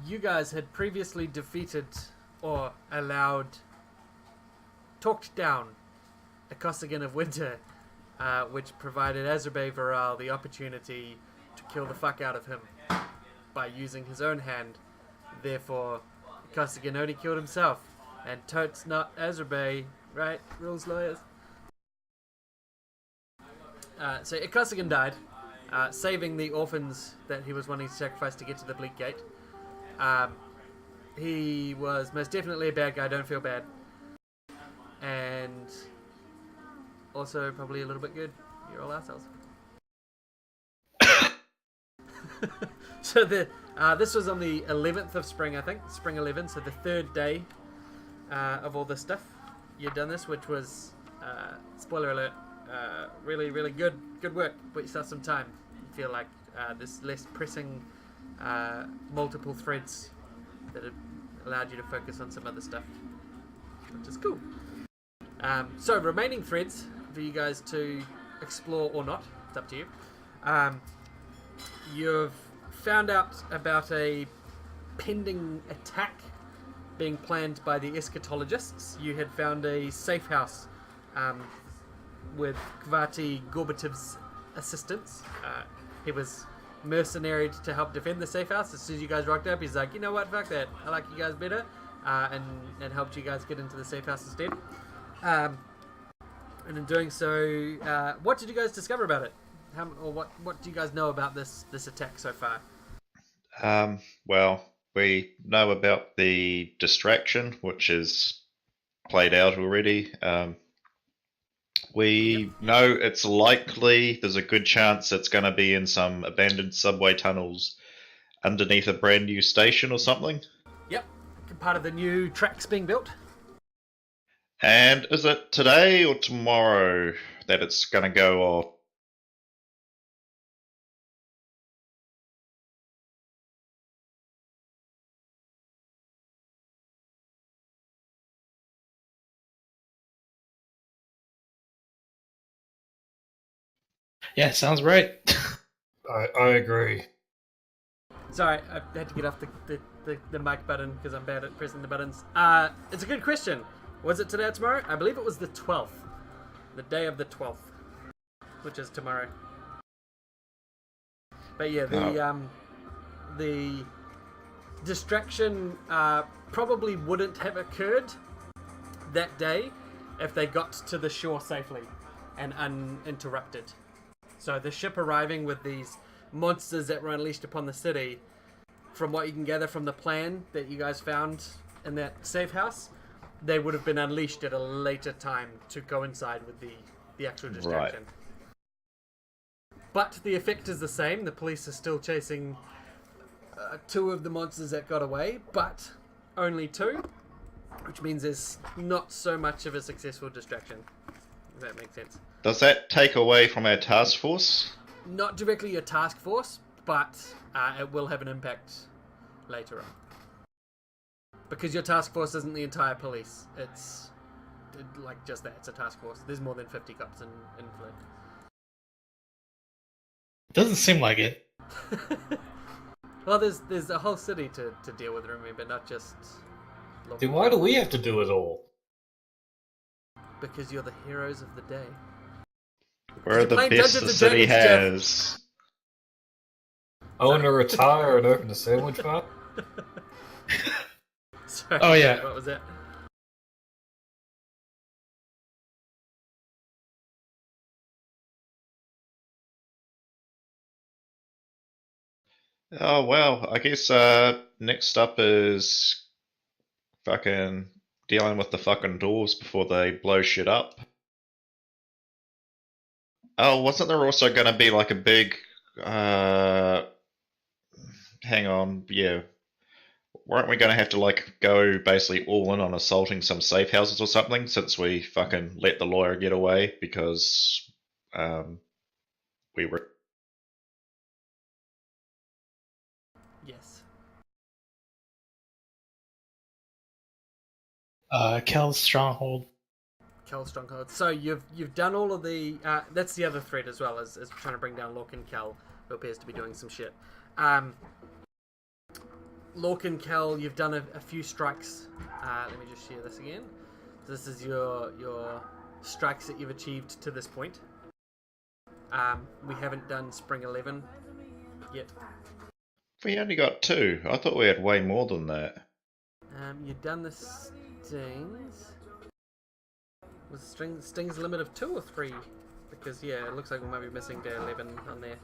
you guys had previously defeated or talked down a Costigan of Winter, which provided Azrabe Varal the opportunity to kill the fuck out of him by using his own hand. Therefore, Costigan only killed himself, and totes not Azrabe, right? Rules lawyers. So Costigan died, saving the orphans that he was wanting to sacrifice to get to the Bleak Gate. He was most definitely a bad guy, don't feel bad. And also probably a little bit good. You're all assholes. So this was on the 11th of spring, I think. Spring 11, so the third day of all this stuff. You'd done this, which was, spoiler alert, really, really good work. Put yourself some time. You feel like there's less pressing multiple threads that have allowed you to focus on some other stuff, which is cool. So remaining threads for you guys to explore or not, it's up to you. You've found out about a pending attack being planned by the eschatologists. You had found a safe house with Kvati Gorbatov's assistance. He was mercenaried to help defend the safe house. As soon as you guys rocked up, he's like, you know what, fuck that, I like you guys better, and helped you guys get into the safe house instead. And in doing so, what did you guys discover about it? What do you guys know about this attack so far? Well, we know about the distraction, which is played out already. We know it's likely, there's a good chance it's going to be in some abandoned subway tunnels underneath a brand new station or something. Yep, part of the new tracks being built. And is it today or tomorrow that it's going to go off? Yeah, sounds right. I agree. Sorry, I had to get off the mic button because I'm bad at pressing the buttons. It's a good question. Was it today or tomorrow? I believe it was the 12th. The day of the 12th. Which is tomorrow. But yeah, the distraction probably wouldn't have occurred that day if they got to the shore safely and uninterrupted. So the ship arriving with these monsters that were unleashed upon the city, from what you can gather from the plan that you guys found in that safe house, they would have been unleashed at a later time to coincide with the actual distraction. Right. But the effect is the same. The police are still chasing two of the monsters that got away, but only two, which means there's not so much of a successful distraction. If that makes sense. Does that take away from our task force? Not directly your task force, but it will have an impact later on. Because your task force isn't the entire police. It's like just that. It's a task force. There's more than 50 cops in Flint. Doesn't seem like it. Well, there's a whole city to deal with, remember, not just... Then why do we have to do it all? Because you're the heroes of the day. We're the best the city has. I want to retire and open a sandwich bar. Sorry, oh yeah. What was that? Oh well, I guess next up is fucking dealing with the fucking doors before they blow shit up. Oh, wasn't there also going to be like a big hang on, yeah. Weren't we going to have to like go basically all in on assaulting some safe houses or something since we fucking let the lawyer get away because we were... Yes. Kel's stronghold. Kel's stronghold. So you've done all of the... that's the other thread as well, as trying to bring down Lork and Kel, who appears to be doing some shit. Lork and Kel, you've done a few strikes. Let me just share this again. This is your strikes that you've achieved to this point. We haven't done Spring 11 yet. We only got 2. I thought we had way more than that. You've done the stings. Was stings a limit of 2 or 3? Because yeah, it looks like we might be missing day 11 on there.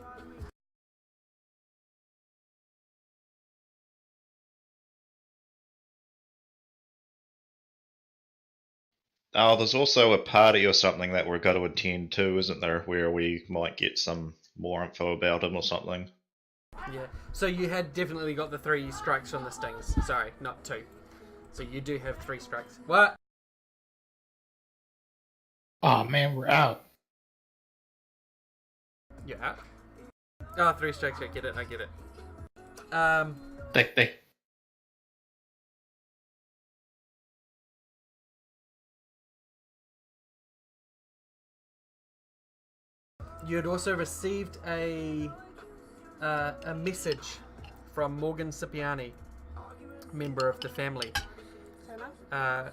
Oh, there's also a party or something that we're going to attend to, isn't there? Where we might get some more info about him or something. Yeah. So you had definitely got the 3 strikes from the stings. Sorry, not 2. So you do have 3 strikes. What? Oh man, we're out. You're out? Oh, 3 strikes. I get it. They You had also received a message from Morgan Cipriani, member of the family, that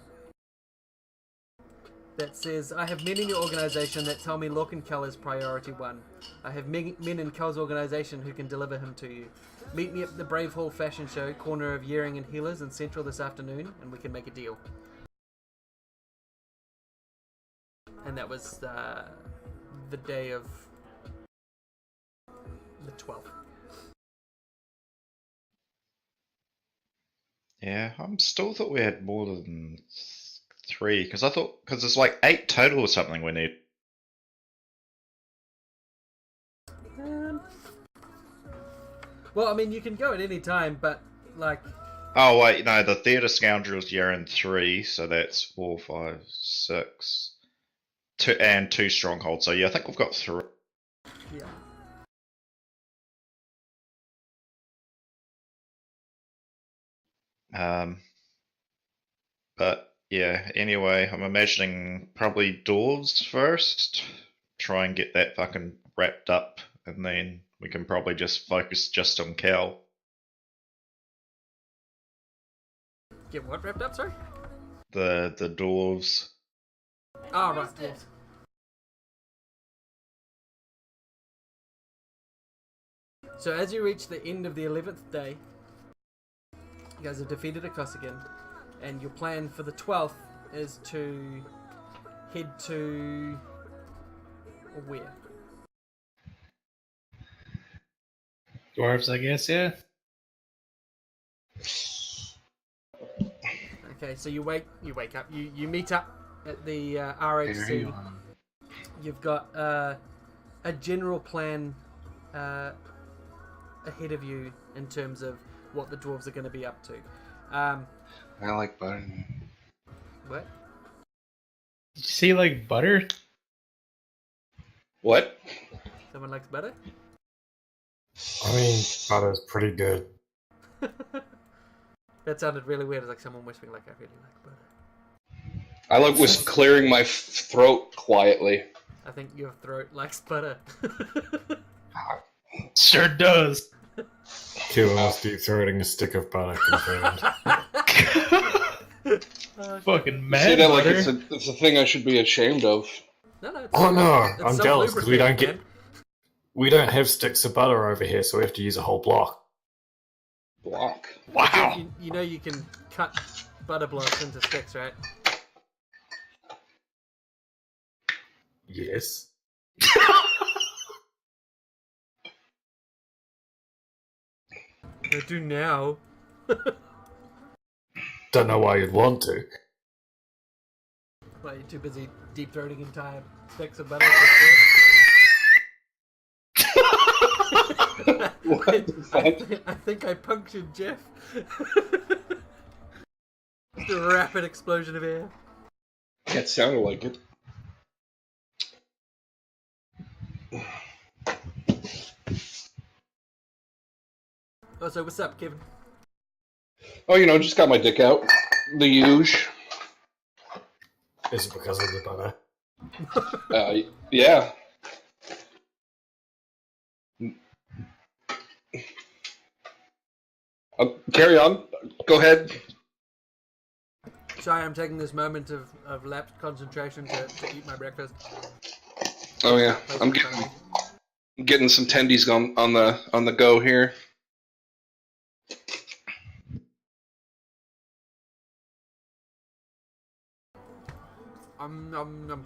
says, I have men in your organisation that tell me Lork and Kel is priority 1. I have men in Kel's organisation who can deliver him to you. Meet me at the Brave Hall Fashion Show, corner of Yearing and Healers in Central this afternoon, and we can make a deal. And that was the day of the 12th. Yeah, I'm still thought we had more than 3, because there's like 8 total or something we need. Well, I mean, you can go at any time, but like. Oh wait, no, the Theatre Scoundrels you're in 3, so that's 4, 5, 6, 2 and 2 strongholds. So yeah, I think we've got 3. Yeah. But yeah, anyway, I'm imagining probably dwarves first. Try and get that fucking wrapped up, and then we can probably just focus just on Cal. Get what wrapped up, sorry? The dwarves. Oh, right, yes. So as you reach the end of the 11th day, you guys have defeated a Kossigan, and your plan for the 12th is to head to where? dwarves, I guess. Yeah. Okay, so you wake up. You meet up at the RHC. You've got a general plan ahead of you in terms of what the dwarves are going to be up to. I like butter. What? Did you say like butter? What? Someone likes butter? I mean, butter's pretty good. That sounded really weird. It's like someone whispering, like, I really like butter. I was clearing my throat quietly. I think your throat likes butter. Sure does. Killer's deep throating a stick of butter confirmed. Fucking mad Say that like butter. it's a thing I should be ashamed of. No, it's Oh no, it's I'm jealous because we don't self-lubricating, we don't have sticks of butter over here, so we have to use a whole block. Block. man. Wow. You know you can cut butter blocks into sticks, right? Yes. I do now. Don't know why you'd want to. Well, you're too busy deep throating entire sticks of butter. What the fuck? I think I punctured Jeff. Just a rapid explosion of air. That sounded like it. Oh, so what's up, Kevin? Oh, just got my dick out. The huge. Is it because of the butter? Yeah. Carry on. Go ahead. Sorry, I'm taking this moment of lapsed concentration to eat my breakfast. Oh yeah, Place I'm in front of me. getting some tendies on the go here. Nom.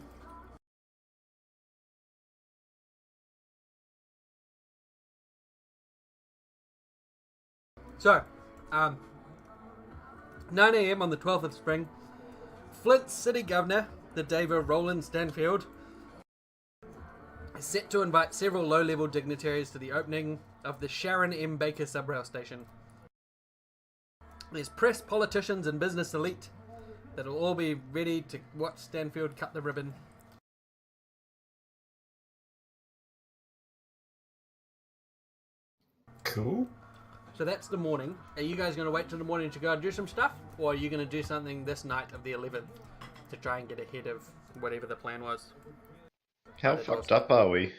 So, 9 a.m. on the 12th of spring, Flint's city governor, the Daver Roland Stanfield, is set to invite several low-level dignitaries to the opening of the Sharon M. Baker subrail station. There's press, politicians, and business elite that'll all be ready to watch Stanfield cut the ribbon. Cool. So that's the morning. Are you guys going to wait till the morning to go and do some stuff? Or are you going to do something this night of the 11th to try and get ahead of whatever the plan was? How fucked up are we?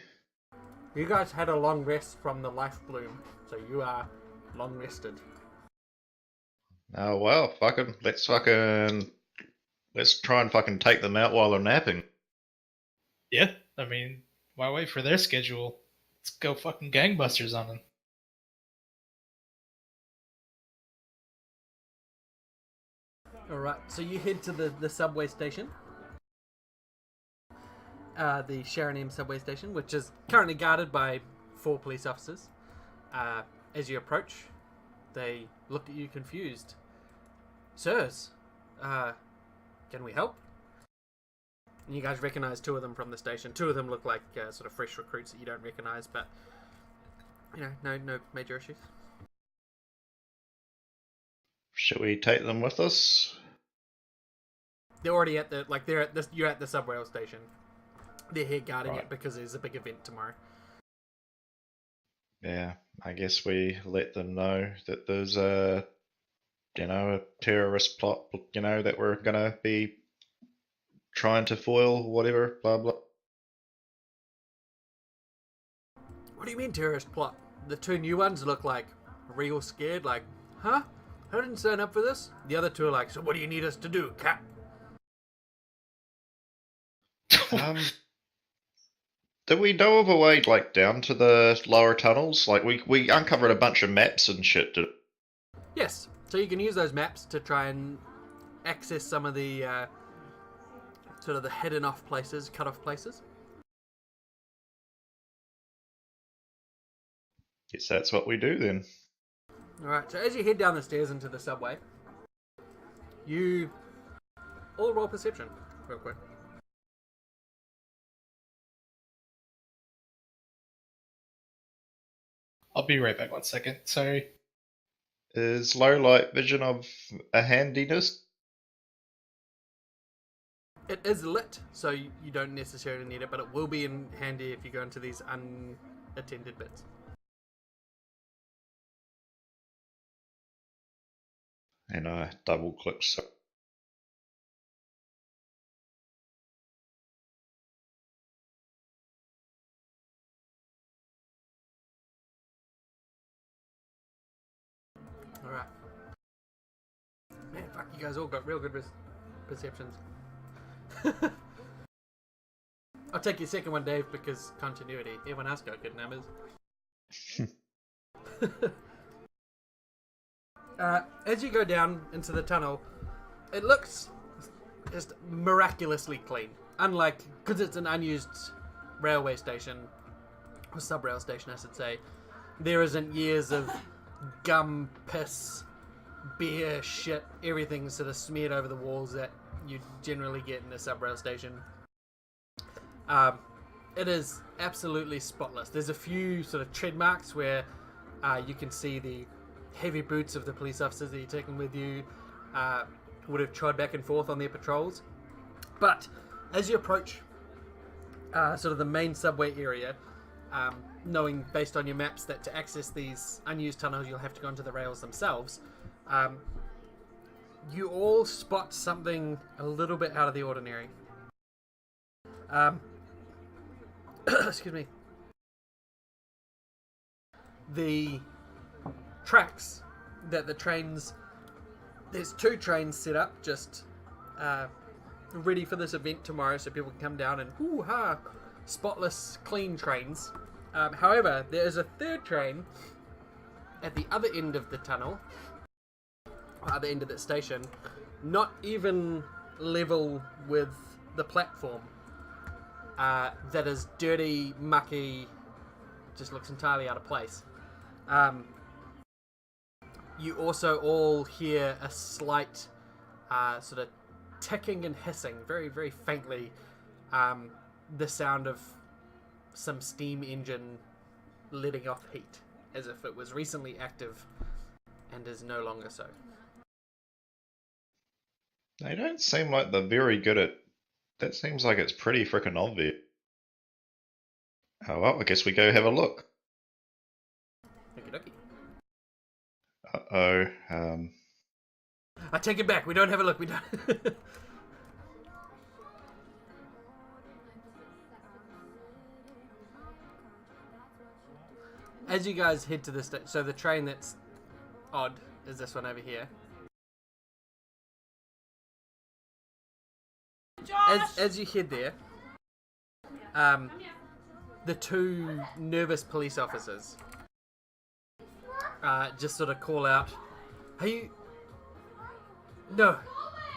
You guys had a long rest from the life bloom, so you are long rested. Oh well, let's try and fucking take them out while they're napping. Yeah, I mean, why wait for their schedule? Let's go fucking gangbusters on them. Alright, so you head to the subway station. The Sharon M subway station, which is currently guarded by 4 police officers. As you approach, they look at you confused. Sirs, can we help? And you guys recognize 2 of them from the station. 2 of them look like sort of fresh recruits that you don't recognize, but you know, no major issues. Should we take them with us? They're already at you're at the subway station. They're here guarding Right. it because there's a big event tomorrow. Yeah, I guess we let them know that there's a terrorist plot, that we're gonna be trying to foil, whatever, blah blah. What do you mean terrorist plot? The 2 new ones look like real scared, like, huh? I didn't sign up for this. The other 2 are like, so what do you need us to do, Cap? Did we know of a way, down to the lower tunnels? We uncovered a bunch of maps and shit. Yes, so you can use those maps to try and access some of the sort of the hidden off places, cut off places. Guess that's what we do then. Alright, so as you head down the stairs into the subway, you all roll perception, real quick. I'll be right back 1 second. Sorry. Is low light vision of a handiness? It is lit, so you don't necessarily need it, but it will be in handy if you go into these unattended bits. And I double click so. Alright. Man, fuck, you guys all got real good perceptions. I'll take your second one, Dave, because continuity. Everyone else got good numbers. As you go down into the tunnel, it looks just miraculously clean. Unlike, because it's an unused railway station, or sub-rail station, I should say, there isn't years of gum, piss, beer, shit, everything sort of smeared over the walls that you generally get in a sub-rail station. It is absolutely spotless. There's a few sort of tread marks where you can see the heavy boots of the police officers that you're taking with you would have trod back and forth on their patrols. But as you approach sort of the main subway area, knowing based on your maps that to access these unused tunnels you'll have to go into the rails themselves, you all spot something a little bit out of the ordinary. Excuse me. The tracks that the trains... There's 2 trains set up, just ready for this event tomorrow, so people can come down and hoo-ha, spotless, clean trains. However, there is a 3rd train at the other end of the tunnel, other end of the station, not even level with the platform. That is dirty, mucky, just looks entirely out of place. You also all hear a slight sort of ticking and hissing, very, very faintly, the sound of some steam engine letting off heat, as if it was recently active and is no longer so. They don't seem like they're very good at... That seems like it's pretty freaking obvious. Oh well, I guess we go have a look. Okey-dokey. Uh-oh, I take it back, we don't have a look, we don't... As you guys head to the station, so the train that's odd is this one over here. As you head there, the 2 nervous police officers just sort of call out, "Are you... No,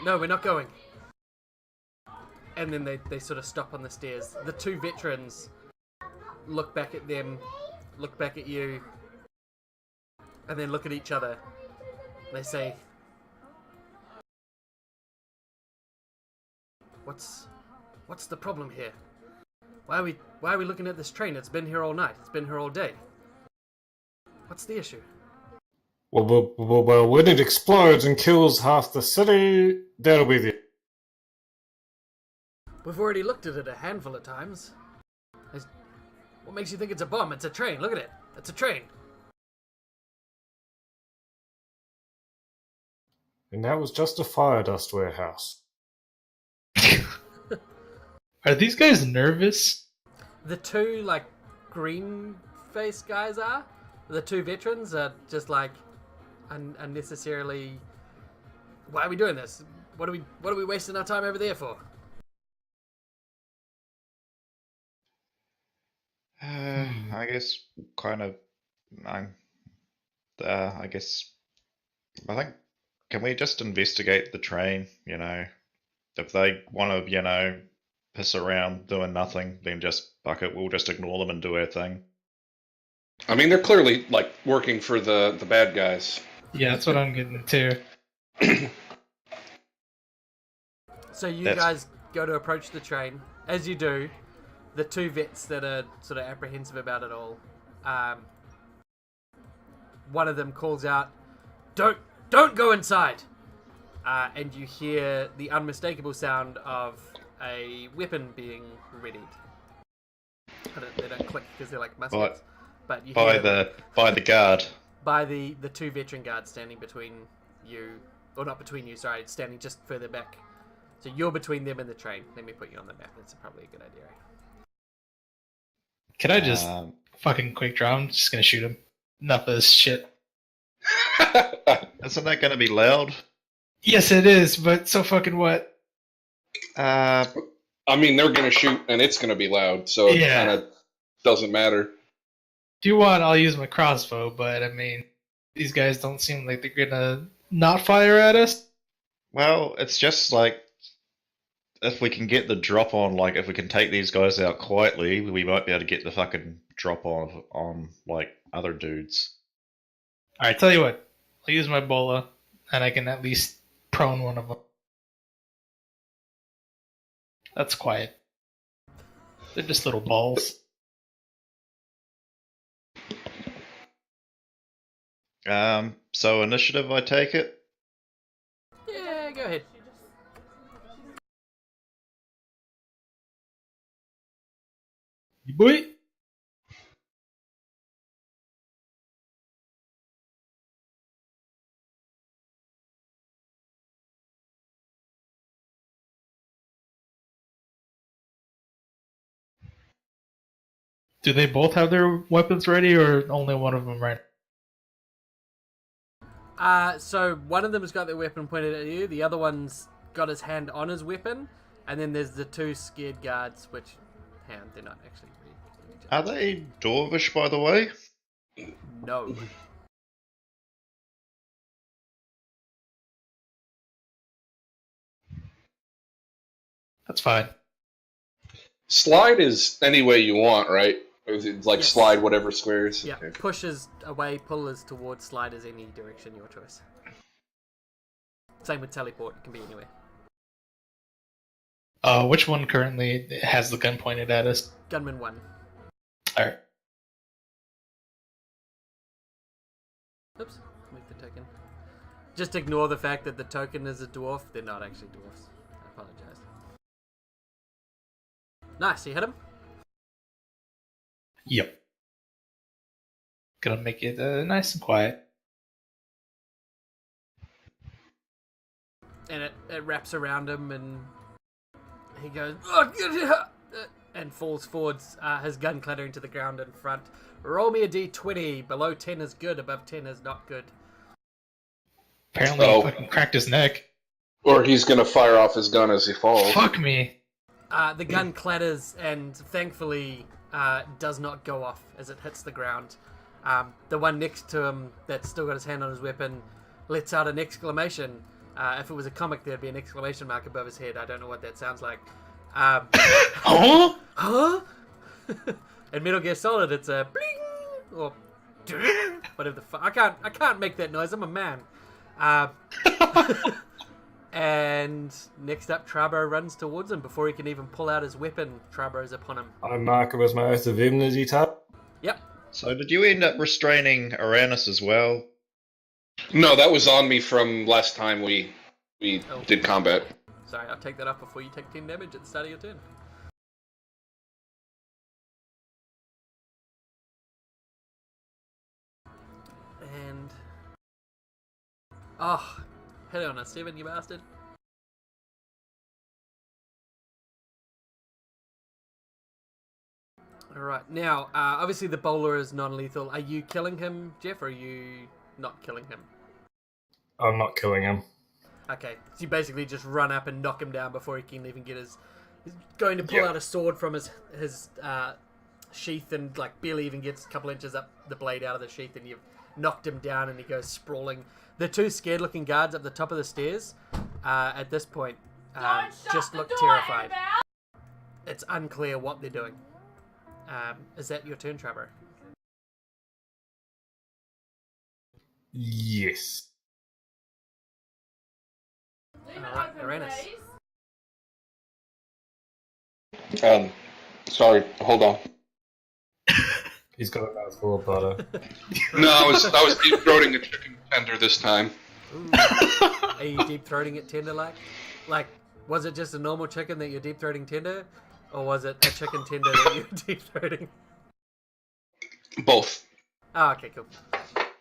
we're not going." And then they sort of stop on the stairs. The 2 veterans look back at them, look back at you, and then look at each other. They say, What's the problem here? Why are we looking at this train? It's been here all night. It's been here all day. What's the issue?" Well, when it explodes and kills half the city, that'll be the... We've already looked at it a handful of times. What makes you think it's a bomb? It's a train. Look at it. It's a train. And that was just a fire dust warehouse. Are these guys nervous? The 2, like, green-faced guys are. The 2 veterans are just, like, unnecessarily... Why are we doing this? What are we wasting our time over there for? I guess kind of... I guess... I think... Can we just investigate the train, you know? If they want to, you know, piss around doing nothing, then just fuck it, we'll just ignore them and do our thing. I mean, they're clearly, like, working for the bad guys. Yeah, that's what I'm getting to. So you guys go to approach the train. As you do, the 2 vets that are sort of apprehensive about it all, one of them calls out, Don't go inside!" And you hear the unmistakable sound of a weapon being readied. They don't click because they're like muskets. But you By hear the guard. by the 2 veteran guards standing between you, or not between you, sorry, standing just further back. So you're between them and the train. Let me put you on the map. That's probably a good idea. Can I just fucking quick draw? I'm just gonna shoot him. Enough of this shit. Isn't that going to be loud? Yes, it is, but so fucking what? I mean, they're gonna shoot, and it's gonna be loud, so it Yeah. kind of doesn't matter. If you want, I'll use my crossbow, but I mean, these guys don't seem like they're gonna not fire at us. Well, it's just like, if we can get the drop on, like, if we can take these guys out quietly, we might be able to get the fucking drop on like, other dudes. Alright, tell you what. I'll use my bola, and I can at least prone one of them. That's quiet. They're just little balls. So initiative, I take it? Yeah, go ahead. Boy! Do they both have their weapons ready, or only one of them right? So one of them has got their weapon pointed at you. The other one's got his hand on his weapon, and then there's the two scared guards, which, hang on, they're not actually. Are they dwarvish, by the way? No. That's fine. Slide is any way you want, right? It's like Yes. slide whatever squares. Yeah, Okay. push is away, pull is towards, slide is any direction, your choice. Same with teleport, it can be anywhere. Which one currently has the gun pointed at us? Gunman 1. Alright. Oops, make the token. Just ignore the fact that the token is a dwarf. They're not actually dwarfs. I apologize. Nice, you hit him? Yep. Gonna make it nice and quiet. And it wraps around him, and he goes and falls forwards, his gun clattering to the ground in front. Roll me a d20. Below 10 is good, above 10 is not good. Apparently he fucking cracked his neck. Or he's gonna fire off his gun as he falls. Fuck me. The gun clatters and thankfully does not go off as it hits the ground. The one next to him that's still got his hand on his weapon lets out an exclamation. If it was a comic, there'd be an exclamation mark above his head. I don't know what that sounds like. Oh? Huh? In Metal Gear Solid, it's a bling or whatever the fuck. I can't make that noise. I'm a man. And next up, Trabo runs towards him. Before he can even pull out his weapon, Trabo is upon him. I mark him as my oath of enmity type. Yep. So did you end up restraining Uranus as well? No, that was on me from last time we did combat. Sorry, I'll take that up before you take 10 damage at the start of your turn. And... oh, hit it on a 7, you bastard. Alright, now, obviously the bowler is non-lethal. Are you killing him, Jeff, or are you not killing him? I'm not killing him. Okay, so you basically just run up and knock him down before he can even get his... He's going to pull out a sword from his sheath and like barely even gets a couple inches up the blade out of the sheath, and you've knocked him down and he goes sprawling. The two scared-looking guards up the top of the stairs at this point just look terrified. It's unclear what they're doing. Is that your turn, Trevor? Yes. Alright, Uranus. Sorry, hold on. He's got a mouthful of butter. No, I was deep throating a chicken tender this time. Ooh. Are you deep-throating it tender like? Like, was it just a normal chicken that you're deep-throating tender? Or was it a chicken tender that you're deep-throating? Both. Oh, okay, cool.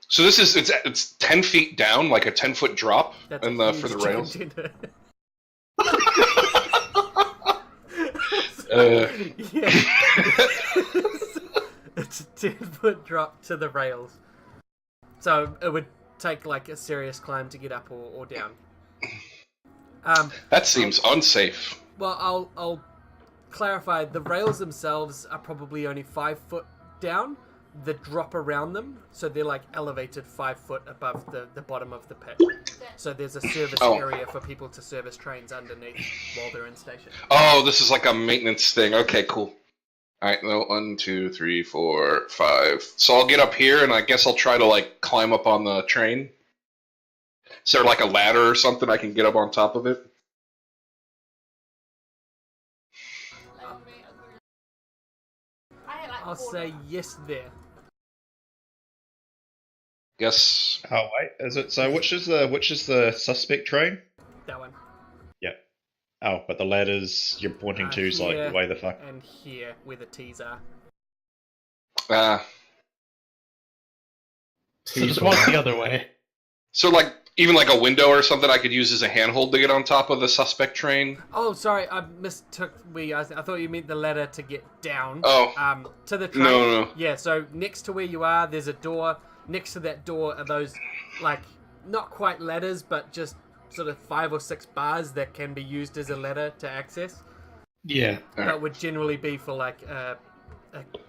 So this is it's 10 feet down, like a 10-foot drop, That's and a for the huge rails. chicken tender. Yeah. It's a 10-foot drop to the rails. So it would take like a serious climb to get up or down. That seems unsafe. Well, I'll clarify. The rails themselves are probably only 5 foot down. The drop around them, so they're like elevated 5 foot above the bottom of the pit. So there's a service area for people to service trains underneath while they're in station. Oh, this is like a maintenance thing. Okay, cool. Alright, no, 1, 2, 3, 4, 5. So I'll get up here, and I guess I'll try to, like, climb up on the train. Is there, like, a ladder or something I can get up on top of it? I'll say yes there. Guess. Oh wait, is it so? Which is the suspect train? That one. Yep. Oh, but the ladders you're pointing to is like Here way the fuck. and here, where the T's are. So just walk the other way. So, like, even like a window or something I could use as a handhold to get on top of the suspect train? Oh, sorry, I mistook. I thought you meant the ladder to get down. Oh. To the train. No. Yeah, so next to where you are, there's a door. Next to that door are those, like, not quite ladders, but just sort of 5 or 6 bars that can be used as a ladder to access. Yeah. But would generally be for like a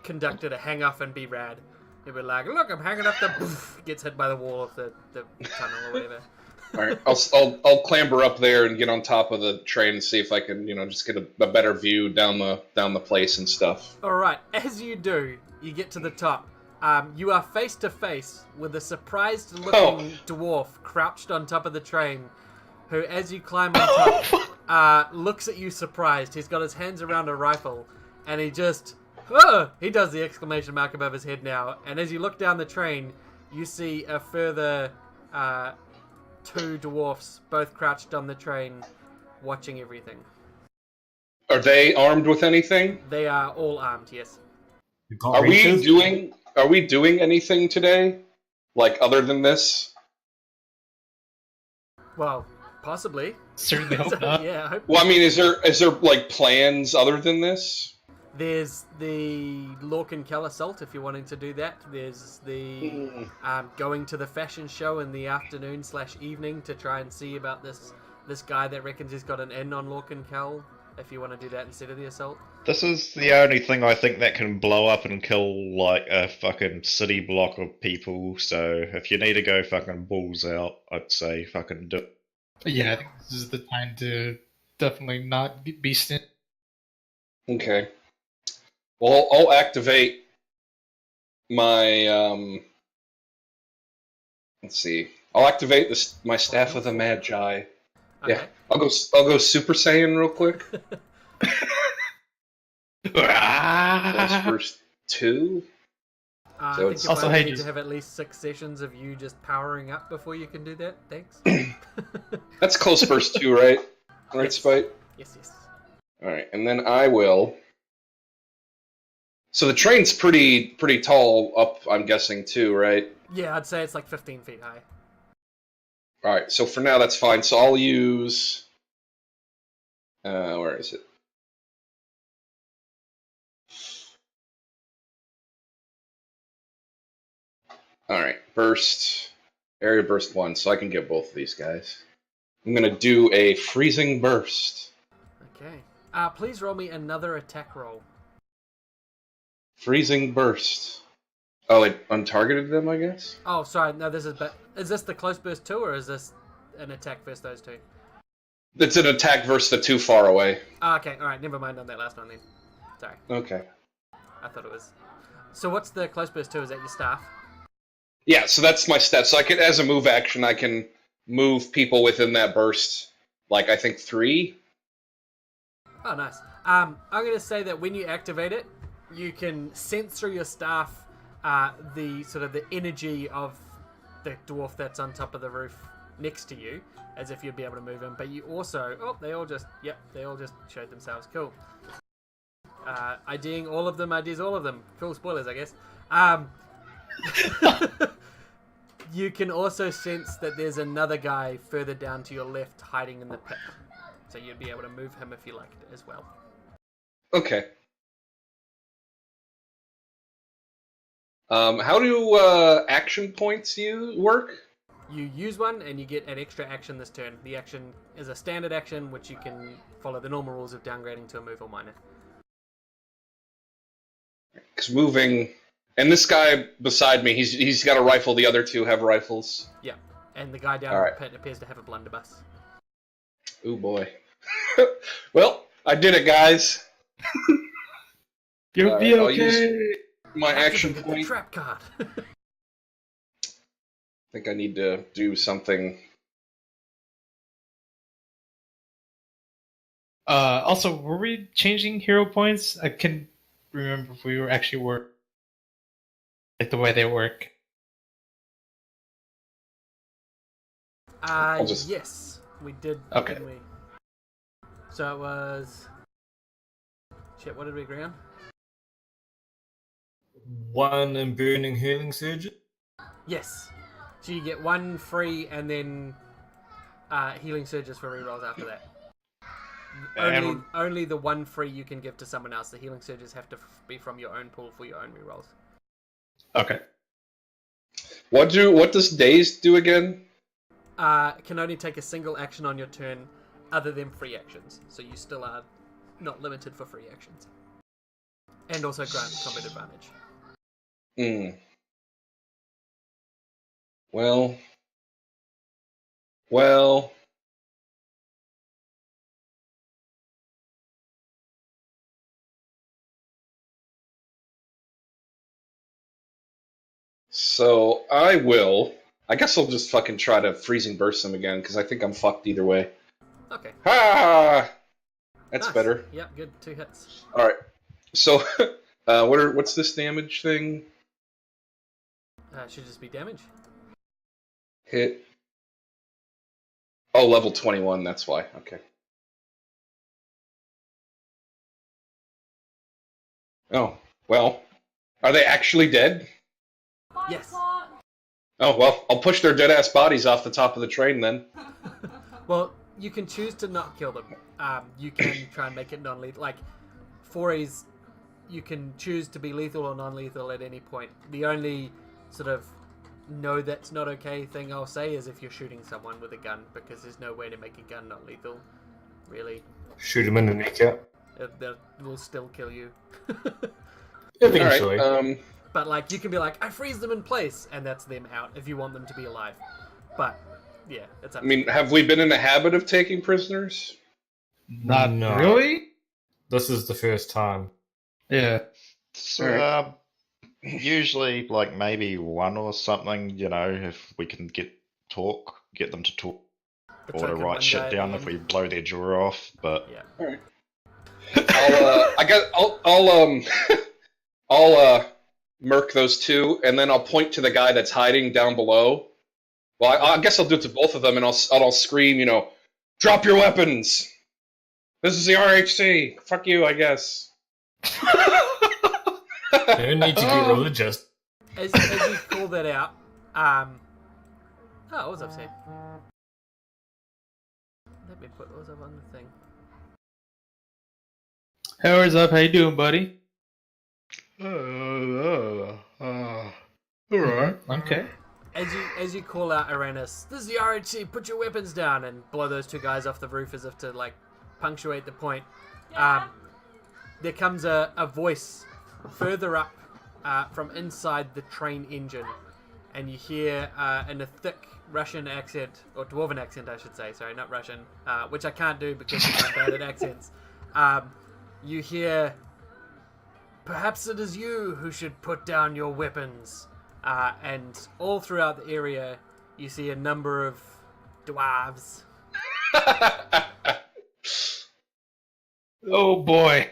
conductor to hang off and be rad. It'd be like, look, I'm hanging up the poof, gets hit by the wall of the tunnel or whatever. All right, I'll clamber up there and get on top of the train and see if I can, just get a better view down the place and stuff. All right, as you do, you get to the top. You are face to face with a surprised-looking dwarf crouched on top of the train, who, as you climb on top, looks at you surprised. He's got his hands around a rifle, and he just, he does the exclamation mark above his head now. And as you look down the train, you see a further 2 dwarfs, both crouched on the train, watching everything. Are they armed with anything? They are all armed, yes. Are we doing anything today? Like, other than this? Well, possibly. Certainly hope not. Yeah, I hope. Well, I mean, is there like plans other than this? There's the Lorcan Kell assault if you're wanting to do that. There's the going to the fashion show in the afternoon/evening to try and see about this guy that reckons he's got an in on Lorcan Kell. If you want to do that instead of the assault. This is the only thing I think that can blow up and kill like a fucking city block of people. So if you need to go fucking balls out, I'd say fucking do it. Yeah, I think this is the time to definitely not be stint. Okay. Well, I'll activate my let's see. I'll activate my Staff of the Magi. Okay. Yeah, I'll go Super Saiyan real quick. That's first 2. I So think it's- you Also, might hey, need just- to have at least 6 sessions of you just powering up before you can do that. Thanks. That's close first 2, right? Right, Spite? Yes. Alright, and then I will... So the train's pretty tall up, I'm guessing, too, right? Yeah, I'd say it's like 15 feet high. Alright, so for now that's fine. So I'll use... where is it? Alright, burst. Area burst 1, so I can get both of these guys. I'm gonna do a freezing burst. Okay. Please roll me another attack roll. Freezing burst. Oh, it untargeted them, I guess? Oh, sorry. No, this is... Is this the close burst 2, or is this an attack versus those 2? It's an attack versus the 2 far away. Okay, alright. Never mind on that last one then. Sorry. Okay. I thought it was... So what's the close burst 2? Is that your staff? Yeah, so that's my step. So I can, as a move action, I can move people within that burst. Like, I think 3? Oh, nice. I'm going to say that when you activate it, you can sense through your staff the sort of the energy of the dwarf that's on top of the roof next to you, as if you'd be able to move him. But you also... they all just showed themselves. Cool. IDing all of them, IDs all of them. Cool, spoilers, I guess. You can also sense that there's another guy further down to your left hiding in the pit. So you'd be able to move him if you liked as well. Okay. How do action points work? You use one and you get an extra action this turn. The action is a standard action which you can follow the normal rules of downgrading to a move or minor. Because moving... And this guy beside me, he's got a rifle. The other 2 have rifles. Yeah, and the guy down All in right. the pit appears to have a blunderbuss. Ooh, boy. Well, I did it, guys. You'll be I'll okay. use my action The point. trap card. I think I need to do something. Also, were we changing hero points? I can remember if we were like the way they work. Yes, we did. Okay. Didn't we? So it was... Shit, what did we agree on? 1 in burning healing surge. Yes. So you get 1 free and then healing surges for rerolls after that. Only the 1 free you can give to someone else. The healing surges have to be from your own pool for your own rerolls. Okay. What does daze do again? can only take a single action on your turn other than free actions. So you still are not limited for free actions. And also grant combat advantage. Well. So I will. I guess I'll just fucking try to freezing burst them again because I think I'm fucked either way. Okay. Ah, that's Nice. better. Yep, good. 2 hits. All right. So, what's this damage thing? Should just be damage. Hit. Oh, level 21. That's why. Okay. Oh well. Are they actually dead? Yes. Oh well. I'll push their dead ass bodies off the top of the train then. Well, you can choose to not kill them. You can try and make it non-lethal. Like, forays, you can choose to be lethal or non-lethal at any point. The only sort of no, that's not okay thing I'll say is if you're shooting someone with a gun, because there's no way to make a gun not lethal, really. Shoot him in the kneecap. They will still kill you. Eventually. All right. But, like, you can be like, I freeze them in place, and that's them out if you want them to be alive. But, yeah, it's up I mean, have we been in the habit of taking prisoners? Not No. really? This is the first time. Yeah. So, usually, like, maybe one or something, you know, if we can get them to talk, the or to token write one shit guy at down the if end. we blow their jaw off, but... Yeah. I'll murk those two, and then I'll point to the guy that's hiding down below. Well, I guess I'll do it to both of them, and I'll scream, drop your weapons. This is the RHC. Fuck you, I guess. You don't need to get religious. As you call that out, what was I saying? Let me put Ozav on the thing. Howard's up. How you doing, buddy? Alright. Okay. As you call out Arenas, this is the RHC, put your weapons down, and blow those two guys off the roof as if to, like, punctuate the point. There comes a voice further up from inside the train engine, and you hear in a thick Russian accent, or Dwarven accent, I should say, sorry, not Russian, which I can't do because I'm bad at accents. You hear, perhaps it is you who should put down your weapons. And all throughout the area, you see a number of dwarves. Oh boy.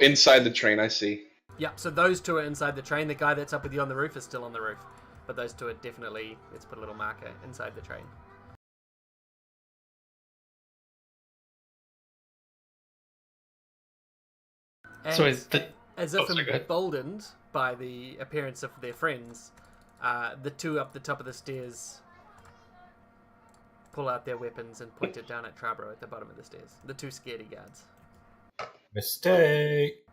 Inside the train, I see. Yep, so those two are inside the train. The guy that's up with you on the roof is still on the roof. But those two are definitely, let's put a little marker inside the train. And So is the... as if Oh, sorry, go ahead. emboldened by the appearance of their friends, the two up the top of the stairs pull out their weapons and point it down at Trabro at the bottom of the stairs. The two scaredy guards. Mistake.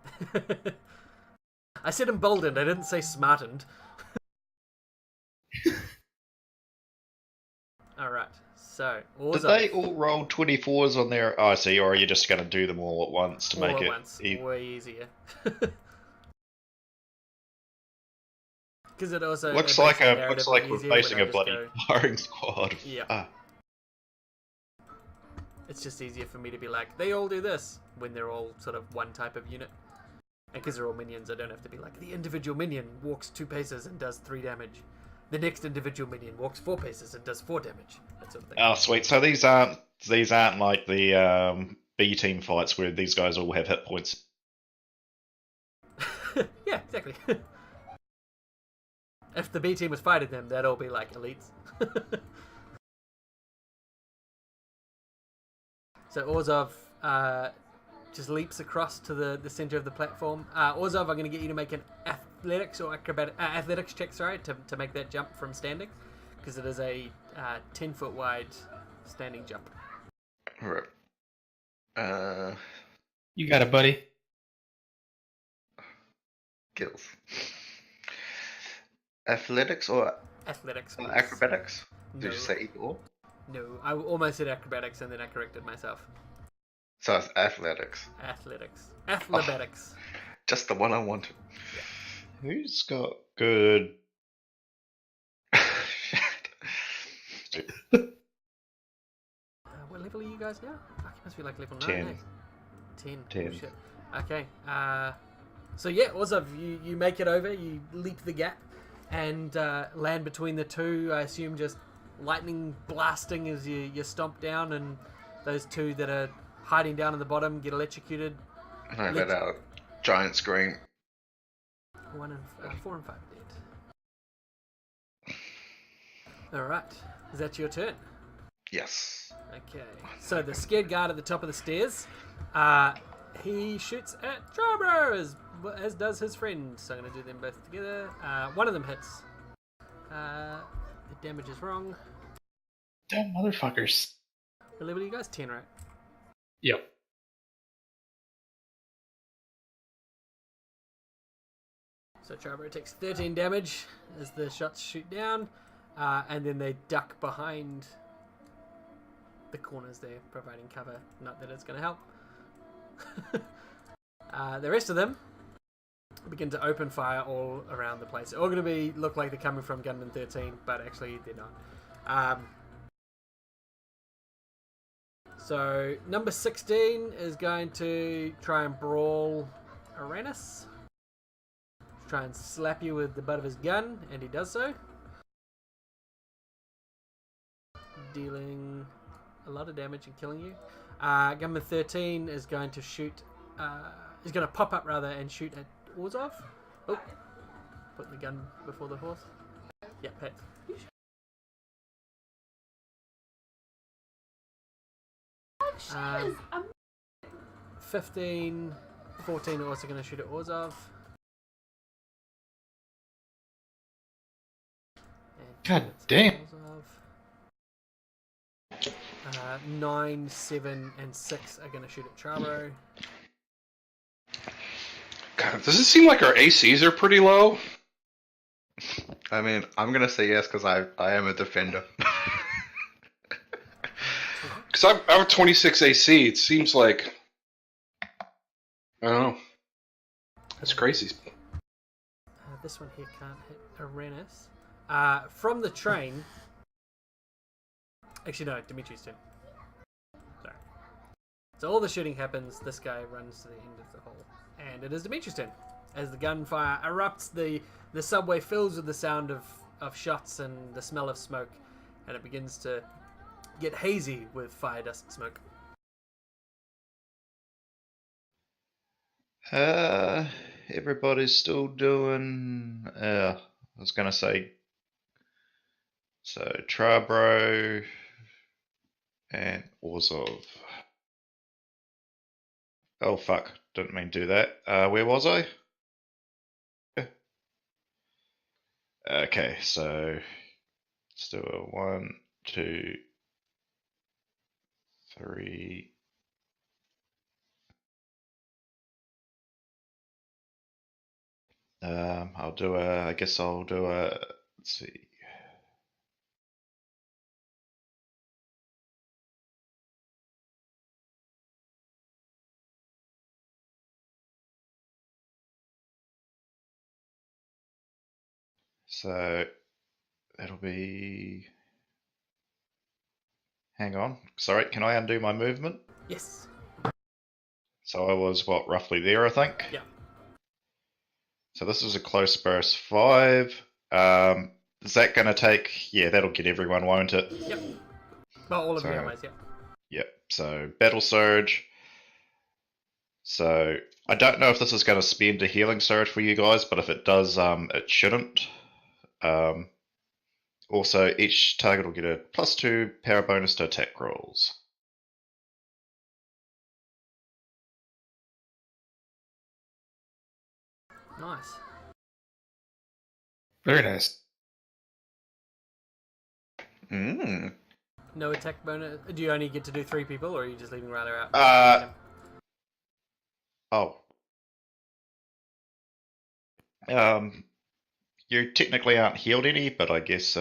I said emboldened, I didn't say smartened. Alright, so... Did they all roll 24s on their... Oh, I see, or are you just going to do them all at once to all make at it... once, way easier. Because it also... Looks it like makes the we're narrative easier facing when a I just bloody go- firing squad. Yeah. Ah. It's just easier for me to be like, they all do this, when they're all sort of one type of unit. And because they're all minions, I don't have to be like, the individual minion walks 2 paces and does 3 damage. The next individual minion walks 4 paces and does 4 damage. That sort of thing. Oh, sweet. So these aren't like the B team fights where these guys all have hit points. Yeah, exactly. If the B team was fighting them, they'd all be like elites. So Orzhov just leaps across to the center of the platform. Orzhov, I'm going to get you to make an athletics or athletics check, sorry, to make that jump from standing, because it is a 10-foot wide standing jump. Right. You got it, buddy. Skills. Athletics or Athletics. Please. Acrobatics? No. Did you say either or? No, I almost said acrobatics and then I corrected myself. So it's athletics. Athletics. Just the one I wanted. Who's got good? What level are you guys now? Fuck, you must be like level 9, 10. eh? 10. 10. Oh, shit. Okay. So yeah, Orzov, you make it over, you leap the gap, and land between the two. I assume just lightning blasting as you stomp down, and those two that are hiding down in the bottom get electrocuted. And I let out a giant scream. 4 and 5 dead. Alright. Is that your turn? Yes. Okay. So the scared guard at the top of the stairs, he shoots at Charbro as does his friend. So I'm going to do them both together. One of them hits. The damage is wrong. Damn motherfuckers. What level are you guys? 10, right? Yep. So Charbro takes 13 damage as the shots shoot down, and then they duck behind the corners there, providing cover. Not that it's going to help. The rest of them begin to open fire all around the place. They're all going to look like they're coming from Gunman 13, but actually they're not. So number 16 is going to try and brawl Uranus. Try and slap you with the butt of his gun, and he does so. Dealing a lot of damage and killing you. Gunman 13 is going to shoot. Is going to pop up rather and shoot at Orzov. Oh, put the gun before the horse. Yeah, Pat. 15, 14 are also going to shoot at Orzov. God damn. 9, 7, and 6 are going to shoot at Charbro. God, does it seem like our ACs are pretty low? I mean, I'm gonna say yes because I am a defender. Because I have a 26 AC. It seems like, I don't know. That's crazy. This one here can't hit Uranus. From the train. Actually, no, Dimitri's turn. Sorry. So all the shooting happens. This guy runs to the end of the hall. And it is Dimitri's turn. As the gunfire erupts, the subway fills with the sound of shots and the smell of smoke. And it begins to get hazy with fire dust and smoke. Everybody's still doing. I was gonna say. So Trabro and Orzov. Oh fuck! Didn't mean to do that. Where was I? Okay, so let's do a 1, 2, 3. I'll do a. I guess I'll do a. Let's see. So that'll be. Hang on. Sorry, can I undo my movement? Yes. So I was, what, roughly there, I think? Yeah. So this is a close burst 5. Is that going to take... Yeah, that'll get everyone, won't it? Yep. Well, all of So- the allies, yeah. Yep, so Battle Surge. So I don't know if this is going to spend a healing surge for you guys, but if it does, it shouldn't. Also, each target will get a +2 power bonus to attack rolls. Nice. Very nice. Mm. No attack bonus. Do you only get to do 3 people, or are you just leaving Ryler out? Oh. You technically aren't healed any, but I guess,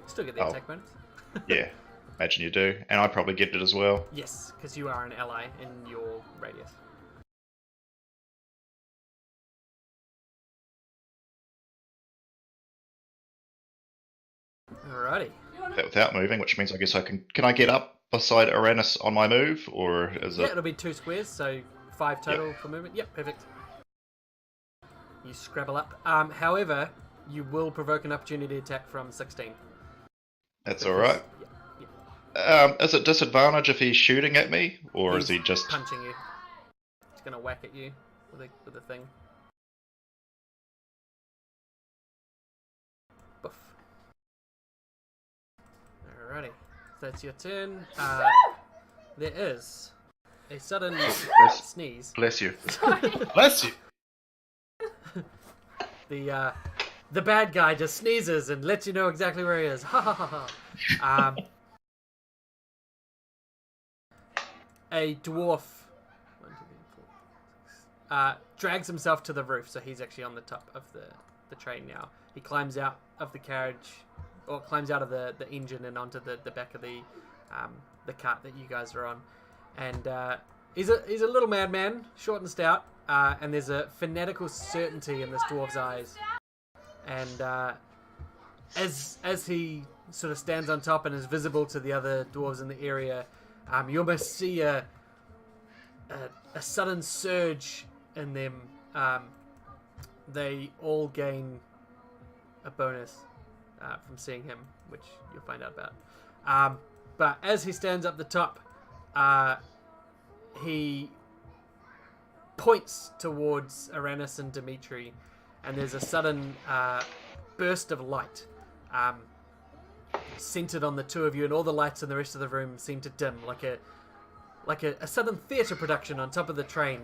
Still get the Oh. attack bonus. yeah, imagine you do. And I probably get it as well. Yes, because you are an ally in your radius. Alrighty. That without moving, which means I guess I can I get up beside Uranus on my move, or is Yeah, it? it'll be 2 squares, so 5 total for movement. Yep, perfect. You scrabble up. However, you will provoke an opportunity attack from 16. That's because- alright. Yeah, Is it disadvantage if he's shooting at me, or is He's he just? punching you? He's gonna whack at you with a thing. Boof. Alrighty, so that's your turn. There is a sudden sneeze. Bless you. Bless you. The bad guy just sneezes and lets you know exactly where he is. Ha ha ha ha. A dwarf drags himself to the roof, so he's actually on the top of the train now. He climbs out of the carriage, or climbs out of the engine and onto the back of the cart that you guys are on. And he's a little madman, short and stout, and there's a fanatical certainty in this dwarf's eyes. And as he sort of stands on top and is visible to the other dwarves in the area, you almost see a sudden surge in them. They all gain a bonus from seeing him, which you'll find out about. But as he stands up the top, he points towards Aranis and Dimitri, and there's a sudden burst of light centered on the two of you, and all the lights in the rest of the room seem to dim, like a sudden theatre production on top of the train,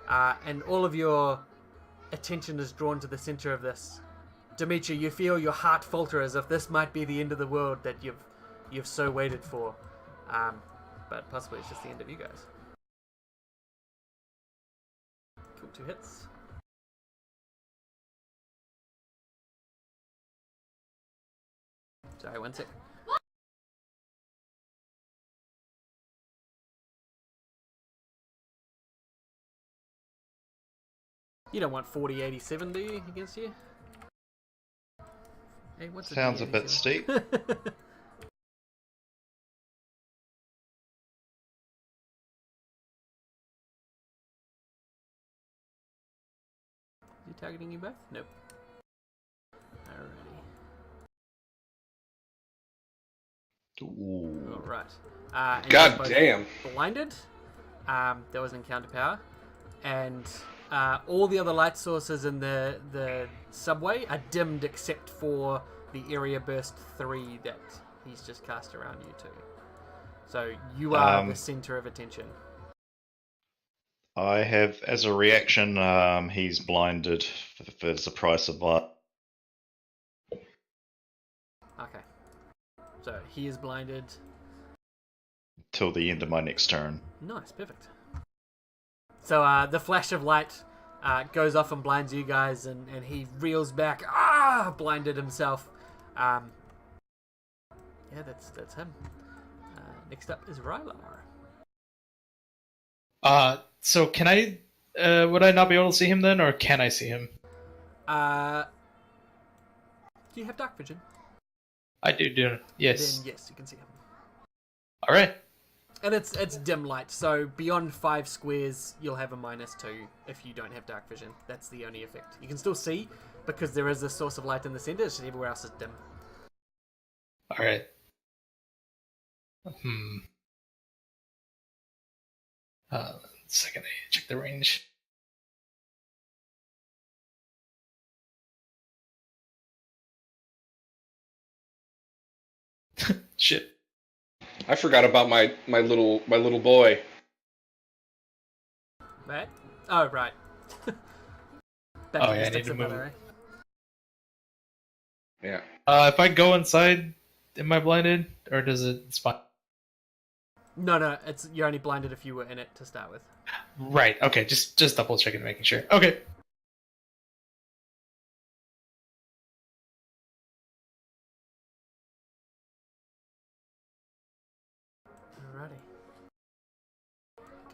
and all of your attention is drawn to the center of this. Dimitri, you feel your heart falter as if this might be the end of the world that you've so waited for, but possibly it's just the end of you guys. Cool, 2 hits. Sorry, 1 sec. You don't want 4087, do you, against you? Hey, what's Sounds a bit steep. You targeting you both? Nope. Alrighty. Ooh. Alright. And you're God both damn. blinded. There was an encounter power. And all the other light sources in the subway are dimmed except for the area burst 3 that he's just cast around you two. So you are the center of attention. I have, as a reaction, he's blinded for the price of light. Okay. So he is blinded. Till the end of my next turn. Nice, perfect. So the flash of light goes off and blinds you guys, and he reels back, blinded himself. Yeah, that's him. Next up is Rylar. So can I? Would I not be able to see him then, or can I see him? Do you have dark vision? I do. Yes. Then yes, you can see him. All right. And it's dim light, so beyond 5 squares, you'll have a -2 if you don't have dark vision. That's the only effect. You can still see, because there is a source of light in the center, it's just everywhere else is dim. All right. Second, I check the range. Shit. I forgot about my little boy. Right? Oh, right. Back Oh, to the yeah, I need sticks to of move. butter, eh? Yeah. If I go inside, am I blinded, or does it spot? No, you're only blinded if you were in it to start with. Right. Okay. Just double checking, making sure. Okay.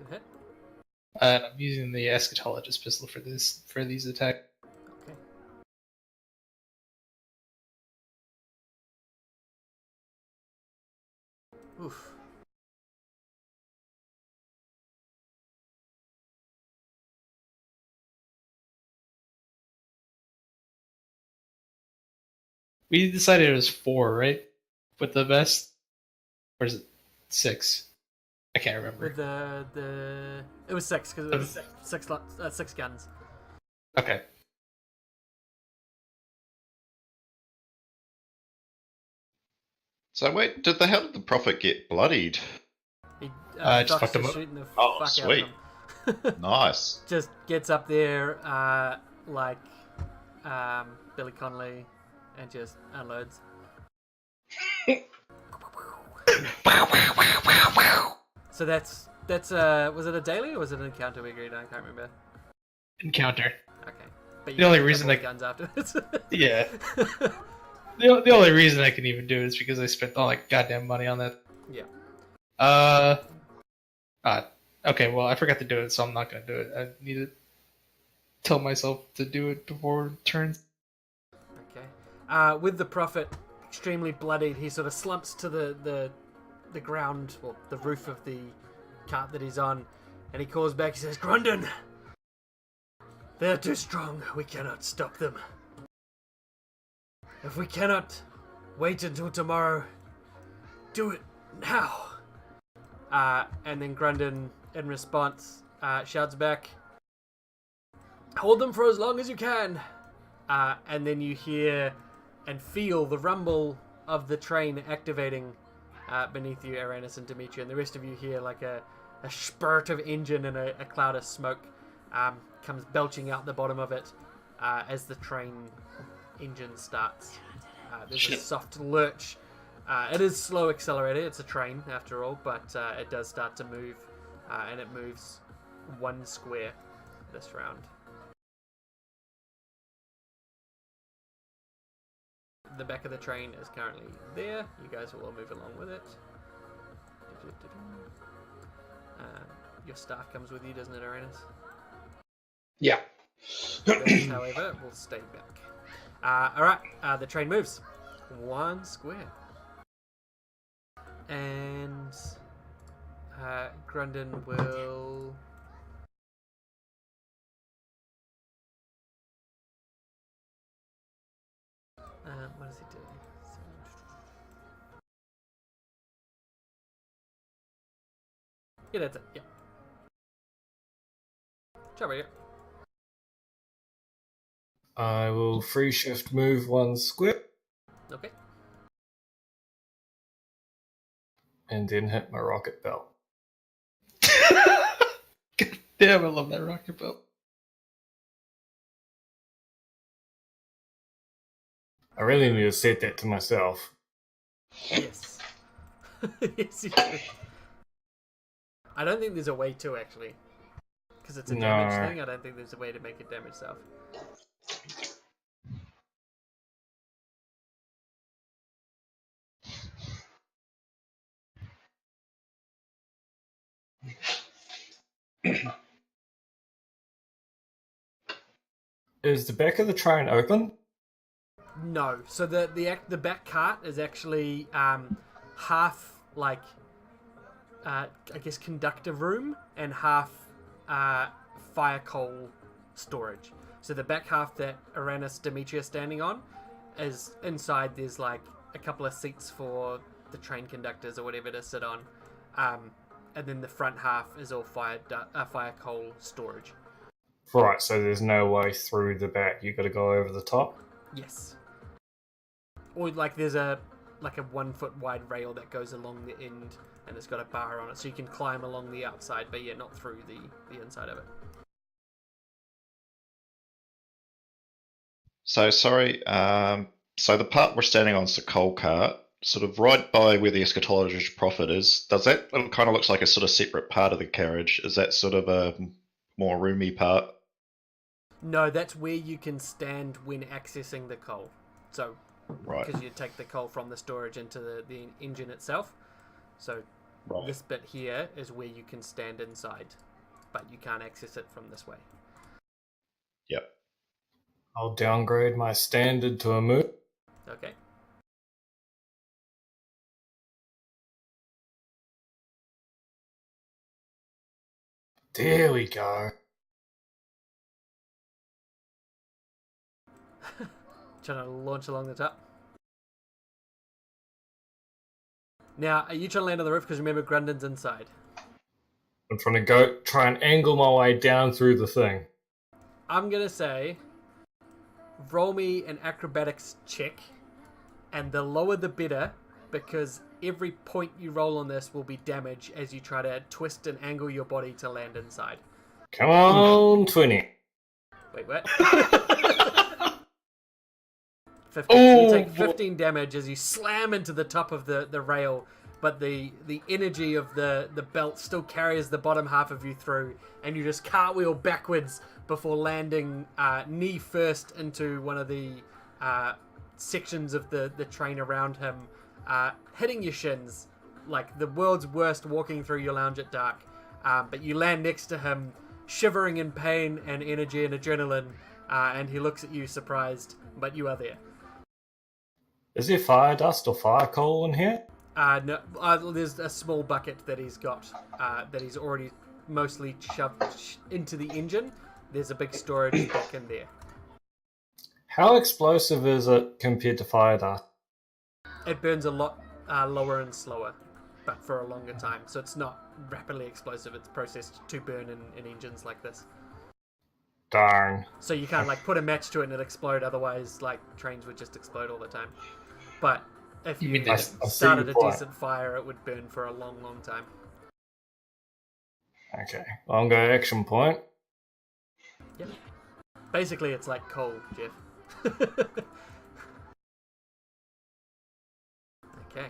Can hit. And I'm using the eschatologist pistol for these attacks. Okay. Oof. We decided it was 4, right? With the vest? Or is it 6? I can't remember. With the it was 6 because it was six guns. Okay. So wait, how did the prophet get bloodied? He Just Doc's fucked him just up. shooting the Oh, fuck sweet. out of him. Nice. Just gets up there like Billy Connolly and just unloads. So that's was it a daily or was it an encounter we agreed on? I can't remember. Encounter. Okay, but The only picked up reason all the I- guns afterwards. Yeah. The only reason I can even do it is because I spent all that goddamn money on that. Yeah. Okay, well, I forgot to do it, so I'm not gonna do it. I need to tell myself to do it before turns. Okay. With the prophet extremely bloodied, he sort of slumps to the ground, well, the roof of the cart that he's on, and he calls back. He says, "Grundon, they're too strong. We cannot stop them. If we cannot wait until tomorrow, do it now." And then Grundon, in response, shouts back, "Hold them for as long as you can." And then you hear and feel the rumble of the train activating beneath you, Aranis and Dimitri, and the rest of you hear like a spurt of engine and a cloud of smoke comes belching out the bottom of it as the train engine starts. There's a soft lurch. It is slow accelerated. It's a train after all, but it does start to move, and it moves 1 square this round. The back of the train is currently there. You guys will all move along with it. Your staff comes with you, doesn't it, Aranis? Yeah. This, however, will stay back. Alright, the train moves 1 square. And Grundon will... what does he do? Yeah, that's it. Yeah. Trouble, yeah. I will free shift move 1 square Okay. and then hit my rocket belt. God damn, I love that rocket belt. I really need to set that to myself. Yes. Yes, you do. I don't think there's a way to, actually. Because it's a damage No. thing, I don't think there's a way to make it damage self. Is the back of the train open? No. So the back cart is actually half like I guess conductive room and half fire coal storage. So the back half that Aranis Dimitri are standing on is inside. There's like a couple of seats for the train conductors or whatever to sit on, and then the front half is all fire coal storage. Right, so there's no way through the back. You got to go over the top. Yes. Or like there's a 1 foot wide rail that goes along the end and it's got a bar on it, so you can climb along the outside, but yeah, not through the inside of it. So sorry. So the part we're standing on is the coal cart, sort of right by where the eschatologist prophet is. Does that kind of looks like a sort of separate part of the carriage? Is that sort of a more roomy part? No, that's where you can stand when accessing the coal. So, Right. because you take the coal from the storage into the engine itself. So, Right. This bit here is where you can stand inside, but you can't access it from this way. Yep. I'll downgrade my standard to a move. Okay. There we go. Trying to launch along the top. Now, are you trying to land on the roof? Because remember, Grundon's inside. I'm trying to try and angle my way down through the thing. I'm going to say, roll me an acrobatics check, and the lower the better, because every point you roll on this will be damage as you try to twist and angle your body to land inside. Come on, 20. Wait, what? 15. So you take 15 damage as you slam into the top of the rail, but the energy of the belt still carries the bottom half of you through, and you just cartwheel backwards before landing knee first into one of the sections of the train around him, hitting your shins like the world's worst walking through your lounge at dark. But you land next to him, shivering in pain and energy and adrenaline, and he looks at you surprised, but you are there. Is there fire dust or fire coal in here? No, there's a small bucket that he's got that he's already mostly shoved into the engine. There's a big storage back in there. How explosive is it compared to fire dust? It burns a lot lower and slower, but for a longer time. So it's not rapidly explosive. It's processed to burn in engines like this. Darn. So you can't like put a match to it and it explode. Otherwise, like trains would just explode all the time. But if you mean, I started a your point. decent fire, it would burn for a long, long time. Okay. Well, I'm going to action point. Yep. Basically, it's like coal, Jeff. Okay.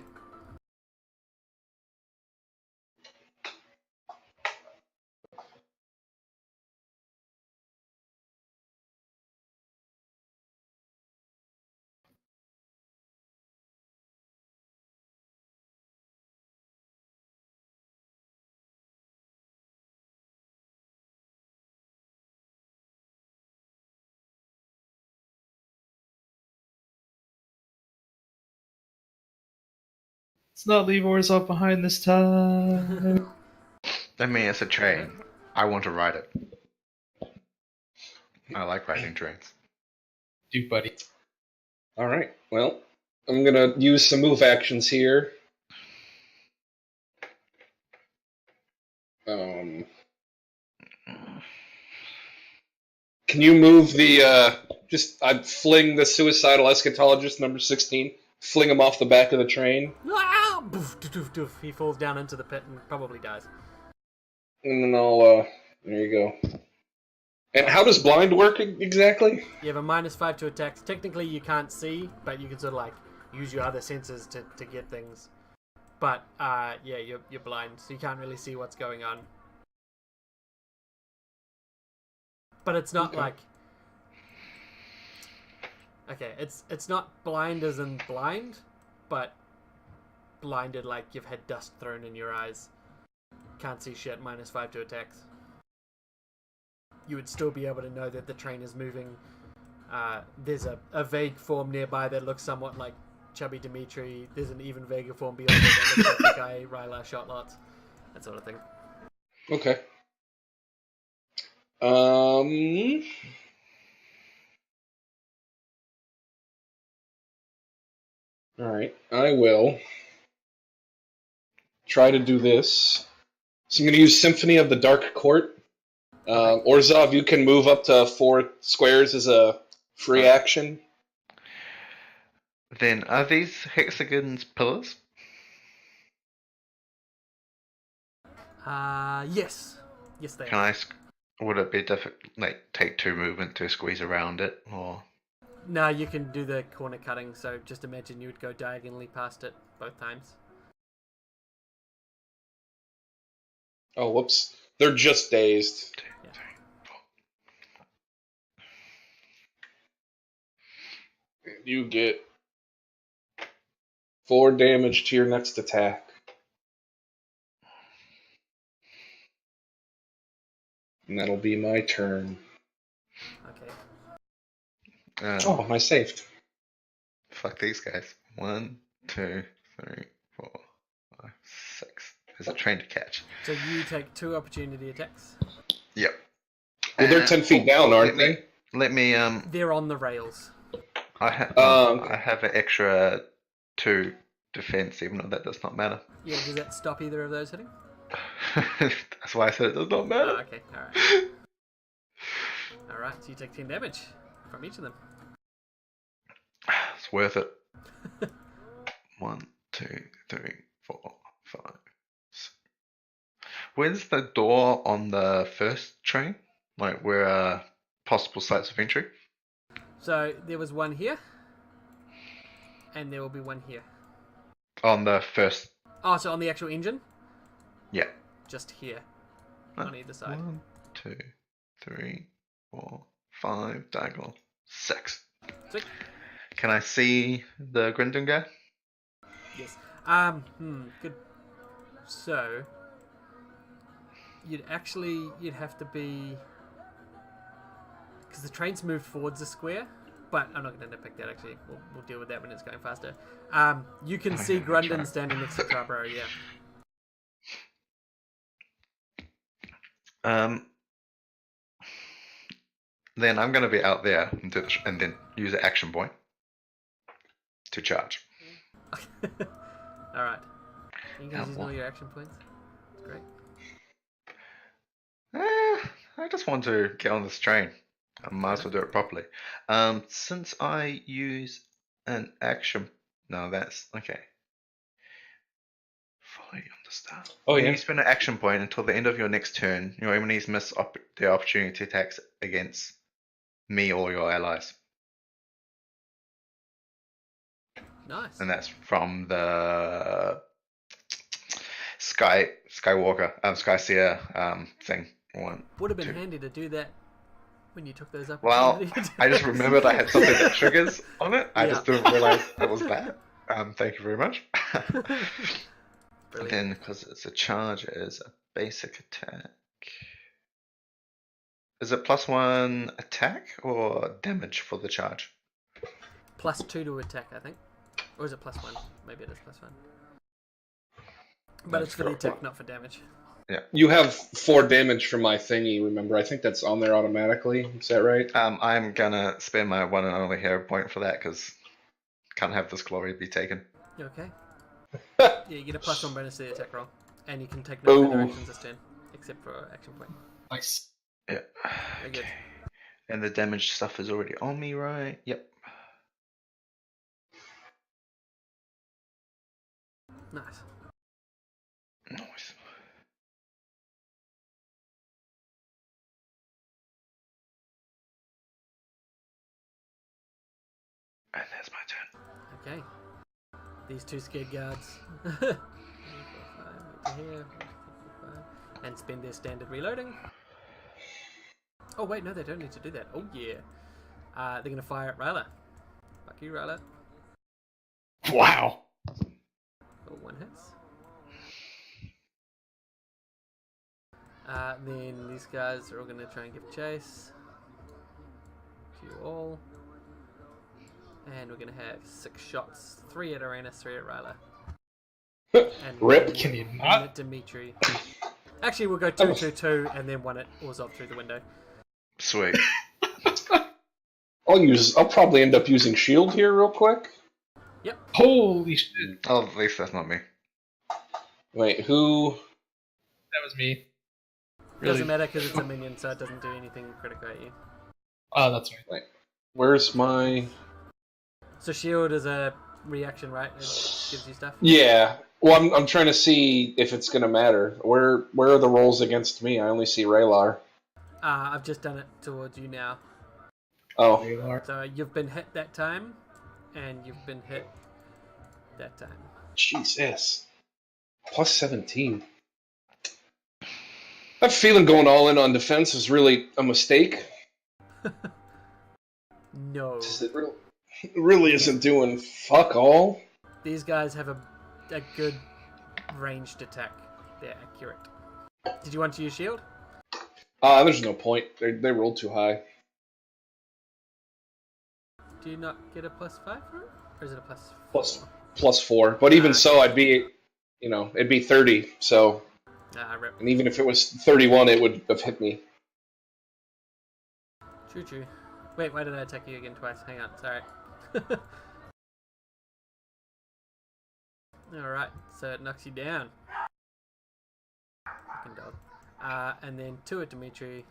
Let's not leave Orzov behind this time. I mean, it's a train. I want to ride it. I like riding trains. Dude, buddy. All right. Well, I'm gonna use some move actions here. Can you move the I'd fling the suicidal eschatologist number 16, fling him off the back of the train, Ah! Boof, doof, doof, doof. He falls down into the pit and probably dies. and then I'll there you go. And how does blind work exactly? You have a -5 to attacks. Technically, you can't see, but you can sort of like use your other senses to get things. But yeah, you're blind, so you can't really see what's going on. But it's not like it's not blind as in blind, but blinded like you've had dust thrown in your eyes. Can't see shit. -5 to attacks. You would still be able to know that the train is moving. There's a vague form nearby that looks somewhat like Chubby Dimitri. There's an even vaguer form beyond that looks like the guy Ryla shot lots. That sort of thing. Okay. All right. I will try to do this. So I'm going to use Symphony of the Dark Court. Orzov, you can move up to 4 squares as a free action. Then are these hexagons pillars? Yes. Yes, they Can are. would it be difficult, like take 2 movement to squeeze around it, or? No, you can do the corner cutting, so just imagine you would go diagonally past it both times. Oh, whoops. They're just dazed. Yeah. You get 4 damage to your next attack. And that'll be my turn. Okay. Oh, am I saved? Fuck these guys. 1, 2, 3, 4, 5, 6. There's a train to catch. So you take 2 opportunity attacks. Yep. Well, they're 10 feet down, aren't they? Let me They're on the rails. I Okay. have an extra 2 defense, even though that does not matter. Yeah, does that stop either of those hitting? That's why I said it does not Oh, matter. okay, alright. Alright, so you take 10 damage from each of them. It's worth it. 1, 2, 3, 4, 5, 6. Where's the door on the first train? Like where possible sites of entry? So there was one here, and there will be one here. On the first. Oh, so on the actual engine? Yeah. Just here, on either side. 1, 2, 3, 4, 5, diagonal, 6. Sweet. Can I see the Grindon guy? Yes. Good. So you'd have to be, because the train's moved forwards a square, but I'm not going to nitpick that. Actually, we'll deal with that when it's going faster. You can see Grundon standing next to Trabro. Yeah. Then I'm going to be out there and then use an action point to charge. All right. You guys Yeah, using well. all your action points. That's great. I just want to get on this train. I might as well do it properly. Since I use an action, no, that's okay. Follow you on the start. Oh, When yeah. you spend an action point until the end of your next turn, your enemies miss their opportunity attacks against me or your allies, Nice. and that's from the Skyseer thing. One. Would have been 2. handy to do that when you took those up. Well, I just remembered I had something that triggers on it. I Yeah. just didn't realize that was that. Thank you very much. Brilliant. Then, because it's a charge, it is a basic attack. Is it +1 attack or damage for the charge? +2 to attack, I think. Or is it +1? Maybe it is +1. But it's for the attack, not for damage. You have 4 damage from my thingy, remember? I think that's on there automatically. Is that right? I'm gonna spend my one and only hero point for that because can't have this glory be taken. You okay? Yeah, you get a +1 bonus to the attack roll. And you can take no further Oh. actions this turn, except for action point. Nice. Yeah. Very good. And the damage stuff is already on me, right? Yep. Nice. Nice. And there's my turn. Okay. These 2 scared guards. 3, 4, 5, over here. 4, 5, and spend their standard reloading. Oh wait, no, they don't need to do that. Oh yeah. They're gonna fire at Ryla. Fuck you, Ryla. Wow. Oh, 1 hits. Then these guys are all gonna try and give chase to you all. And we're gonna have 6 shots. 3 at Aranus, 3 at Ryla. And Rip. one Can you at not? Dimitri. Actually, we'll go 2, 2, 2, and then 1 at Orzov through the window. Sweet. I'll probably end up using shield here real quick. Holy shit. Oh, at least that's not me. Wait, who? That was me. Doesn't matter because it's a minion, so it doesn't do anything critical at you. Oh, that's right. Where's my? So shield is a reaction, right? It gives you stuff. Yeah. Well, I'm trying to see if it's gonna matter. Where are the rolls against me? I only see Raylar. I've just done it towards you now. Oh, There you are. So you've been hit that time, and you've been hit that time. Jesus. +17. I have a feeling going all in on defense is really a mistake. No. It really isn't doing fuck all. These guys have a good ranged attack. They're accurate. Did you want to use shield? There's no point. They rolled too high. Do you not get a +5 for it? Or is it a plus Plus 4? +4. But even so, I'd be, it'd be 30. So, Rip. and even if it was 31, it would have hit me. True. Wait, why did I attack you again twice? Hang on, sorry. Alright, so it knocks you down. Fucking dog. And then 2 at Dimitri.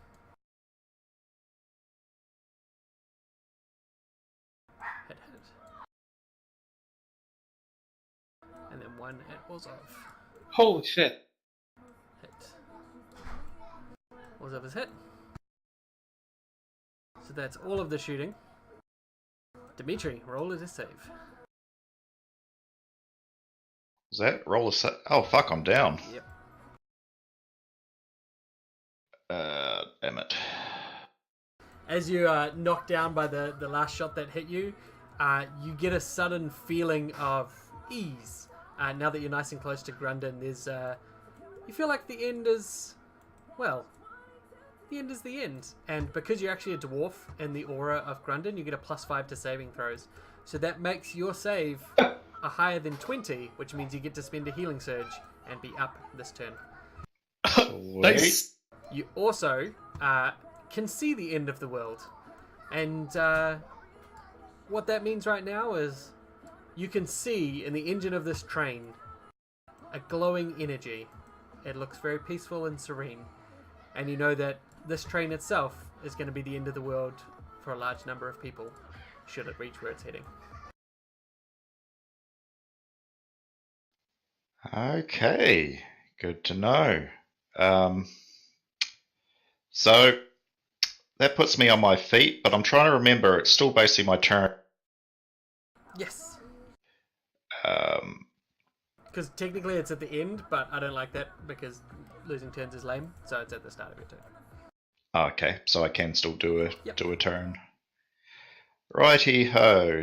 Hit. And then 1 at Orzhov. Holy shit. Hit. Orzhov is hit. So that's all of the shooting. Dimitri, roll a save. Is that roll a set? Oh fuck, I'm down. Yep. Damn it. As you are knocked down by the last shot that hit you, you get a sudden feeling of ease. Now that you're nice and close to Grundon, you feel like the end is, well, the end is the end. And because you're actually a dwarf in the aura of Grundon, you get a +5 to saving throws. So that makes your save a higher than 20, which means you get to spend a healing surge and be up this turn. Nice. You also can see the end of the world. And what that means right now is you can see in the engine of this train a glowing energy. It looks very peaceful and serene. And you know that this train itself is going to be the end of the world for a large number of people, should it reach where it's heading. Okay, good to know. So that puts me on my feet, but I'm trying to remember it's still basically my turn. Yes. Um, Because technically it's at the end, but I don't like that because losing turns is lame, so it's at the start of your turn. okay, so I can still do a Yep. do a turn. Righty ho,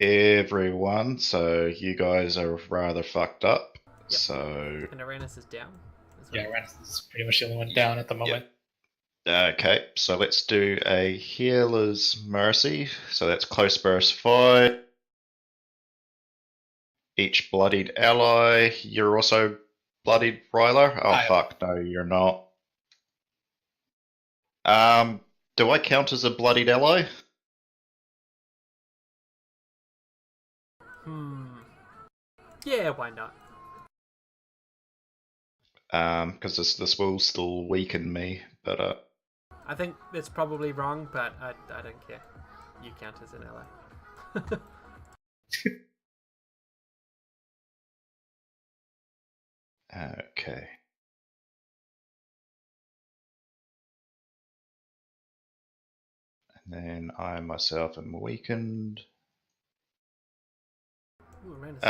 everyone. So you guys are rather fucked up. Yep. So And Uranus is down. as Yeah, well. Uranus is pretty much the only one down at the moment. okay, so let's do a healer's mercy. So that's close burst 5. Each bloodied ally. You're also bloodied, Ryler? Oh I am. fuck, no, you're not. Do I count as a bloodied ally? Yeah, why not? Because this will still weaken me, but I think it's probably wrong, but I don't care. You count as an ally. okay. And then I myself am weakened. Ooh, Uranus.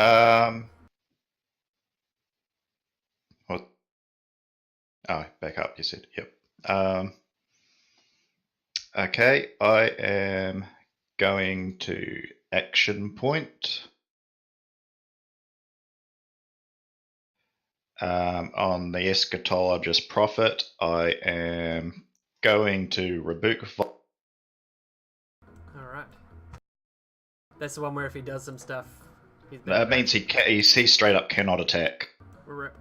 What? Oh, back up, you said. Yep. Okay, I am going to action point. On the eschatologist prophet, I am going to rebuke. Alright. That's the one where if he does some stuff, he's That means he straight up cannot attack. Rip.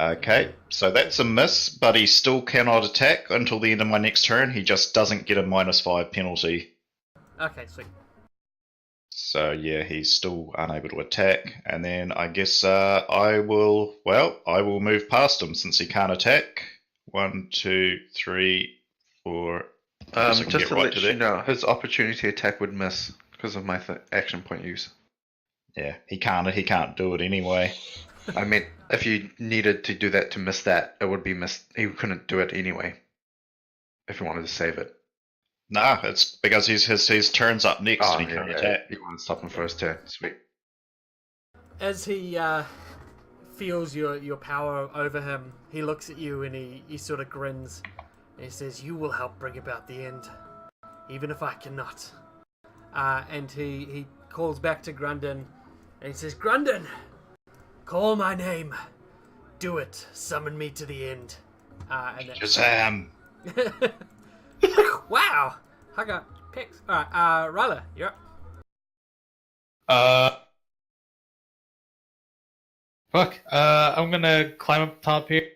Okay, so that's a miss, but he still cannot attack until the end of my next turn. He just doesn't get a -5 penalty. Okay, sweet. So yeah, he's still unable to attack. And then I guess I will move past him since he can't attack. 1, 2, 3, 4. I can Just get to right let to you that. know, his opportunity attack would miss because of my action point use. Yeah, he can't do it anyway. I meant if you needed to do that to miss that, it would be missed. He couldn't do it anyway. If you wanted to save it. Nah, it's because his turn's up next and he can't attack. You want to stop him first turn. Sweet. As he feels your power over him, he looks at you and he sort of grins. And he says, "You will help bring about the end, even if I cannot." And he calls back to Grundon, And he says, Grundon, call my name. Do it. Summon me to the end. And then... Shazam! Wow! I got picks. Alright, Ryla, you're up. Fuck. I'm gonna climb up top here.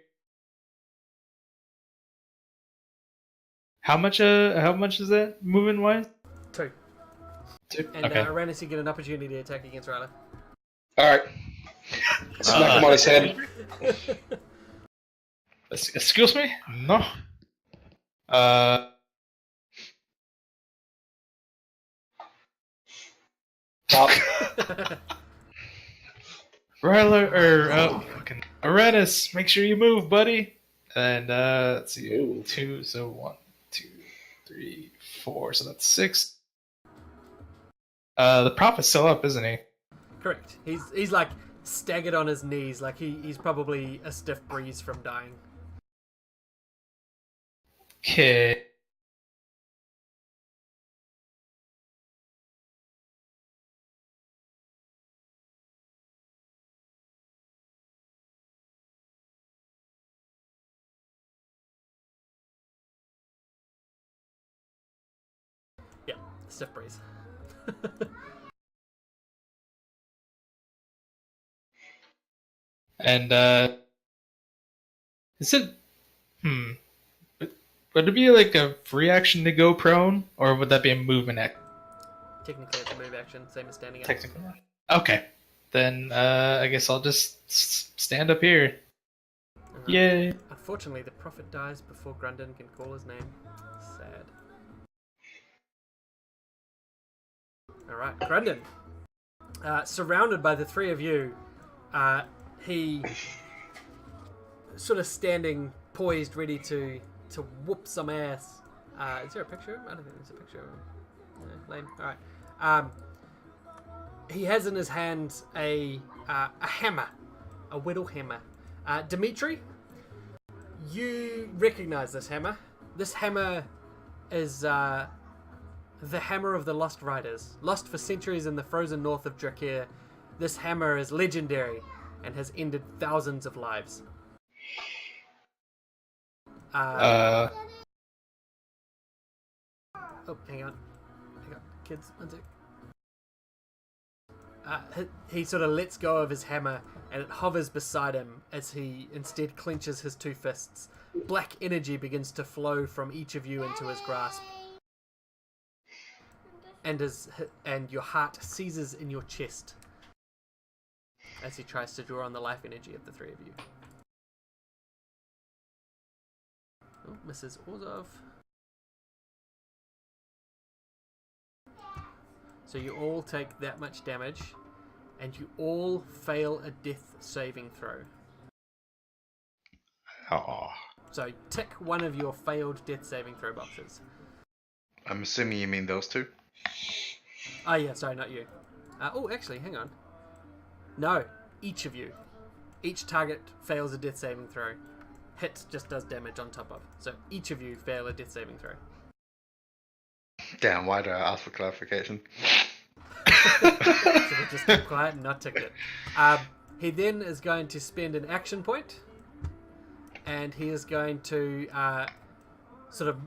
How much is that moving wise? 2. 2. And Okay. Uranus, you get an opportunity to attack against Ryla. Alright. Smack him on his head. Excuse me? No. Top. Ryla, fucking Uranus, make sure you move, buddy. And let's see, Ooh. 2, so 1, 2, 3, 4, so that's 6. The prophet's still up, isn't he? Correct. He's like staggered on his knees, like he's probably a stiff breeze from dying. Okay. Yeah, stiff breeze. And is it would it be like a free action to go prone, or would that be a movement act? Technically, it's a move action, same as standing up. Technically. Okay. Then I guess I'll just stand up here. Yay. Unfortunately, the prophet dies before Grundon can call his name. Sad. Alright, Grundon. Surrounded by the three of you, he sort of standing poised, ready to whoop some ass. Is there a picture of him? I don't think there's a picture of him. No, lame. Alright. He has in his hand a hammer, a whittle hammer. Dimitri, you recognize this hammer. This hammer is the hammer of the Lost Riders. Lost for centuries in the frozen north of Drakir, this hammer is legendary and has ended thousands of lives. Oh, hang on, kids, one sec. He sort of lets go of his hammer and it hovers beside him as he instead clenches his two fists. Black energy begins to flow from each of you into his grasp. And your heart seizes in your chest as he tries to draw on the life energy of the three of you. Oh, Mrs. Orzov. So you all take that much damage, and you all fail a death saving throw. Oh, So tick one of your failed death saving throw boxes. I'm assuming you mean those two. Oh yeah, sorry, not you. Oh, actually, hang on. No, each of you. Each target fails a death saving throw. Hit just does damage on top of. So each of you fail a death saving throw. Damn, why do I ask for clarification? Should have just kept quiet and not ticked it. He then is going to spend an action point, and he is going to sort of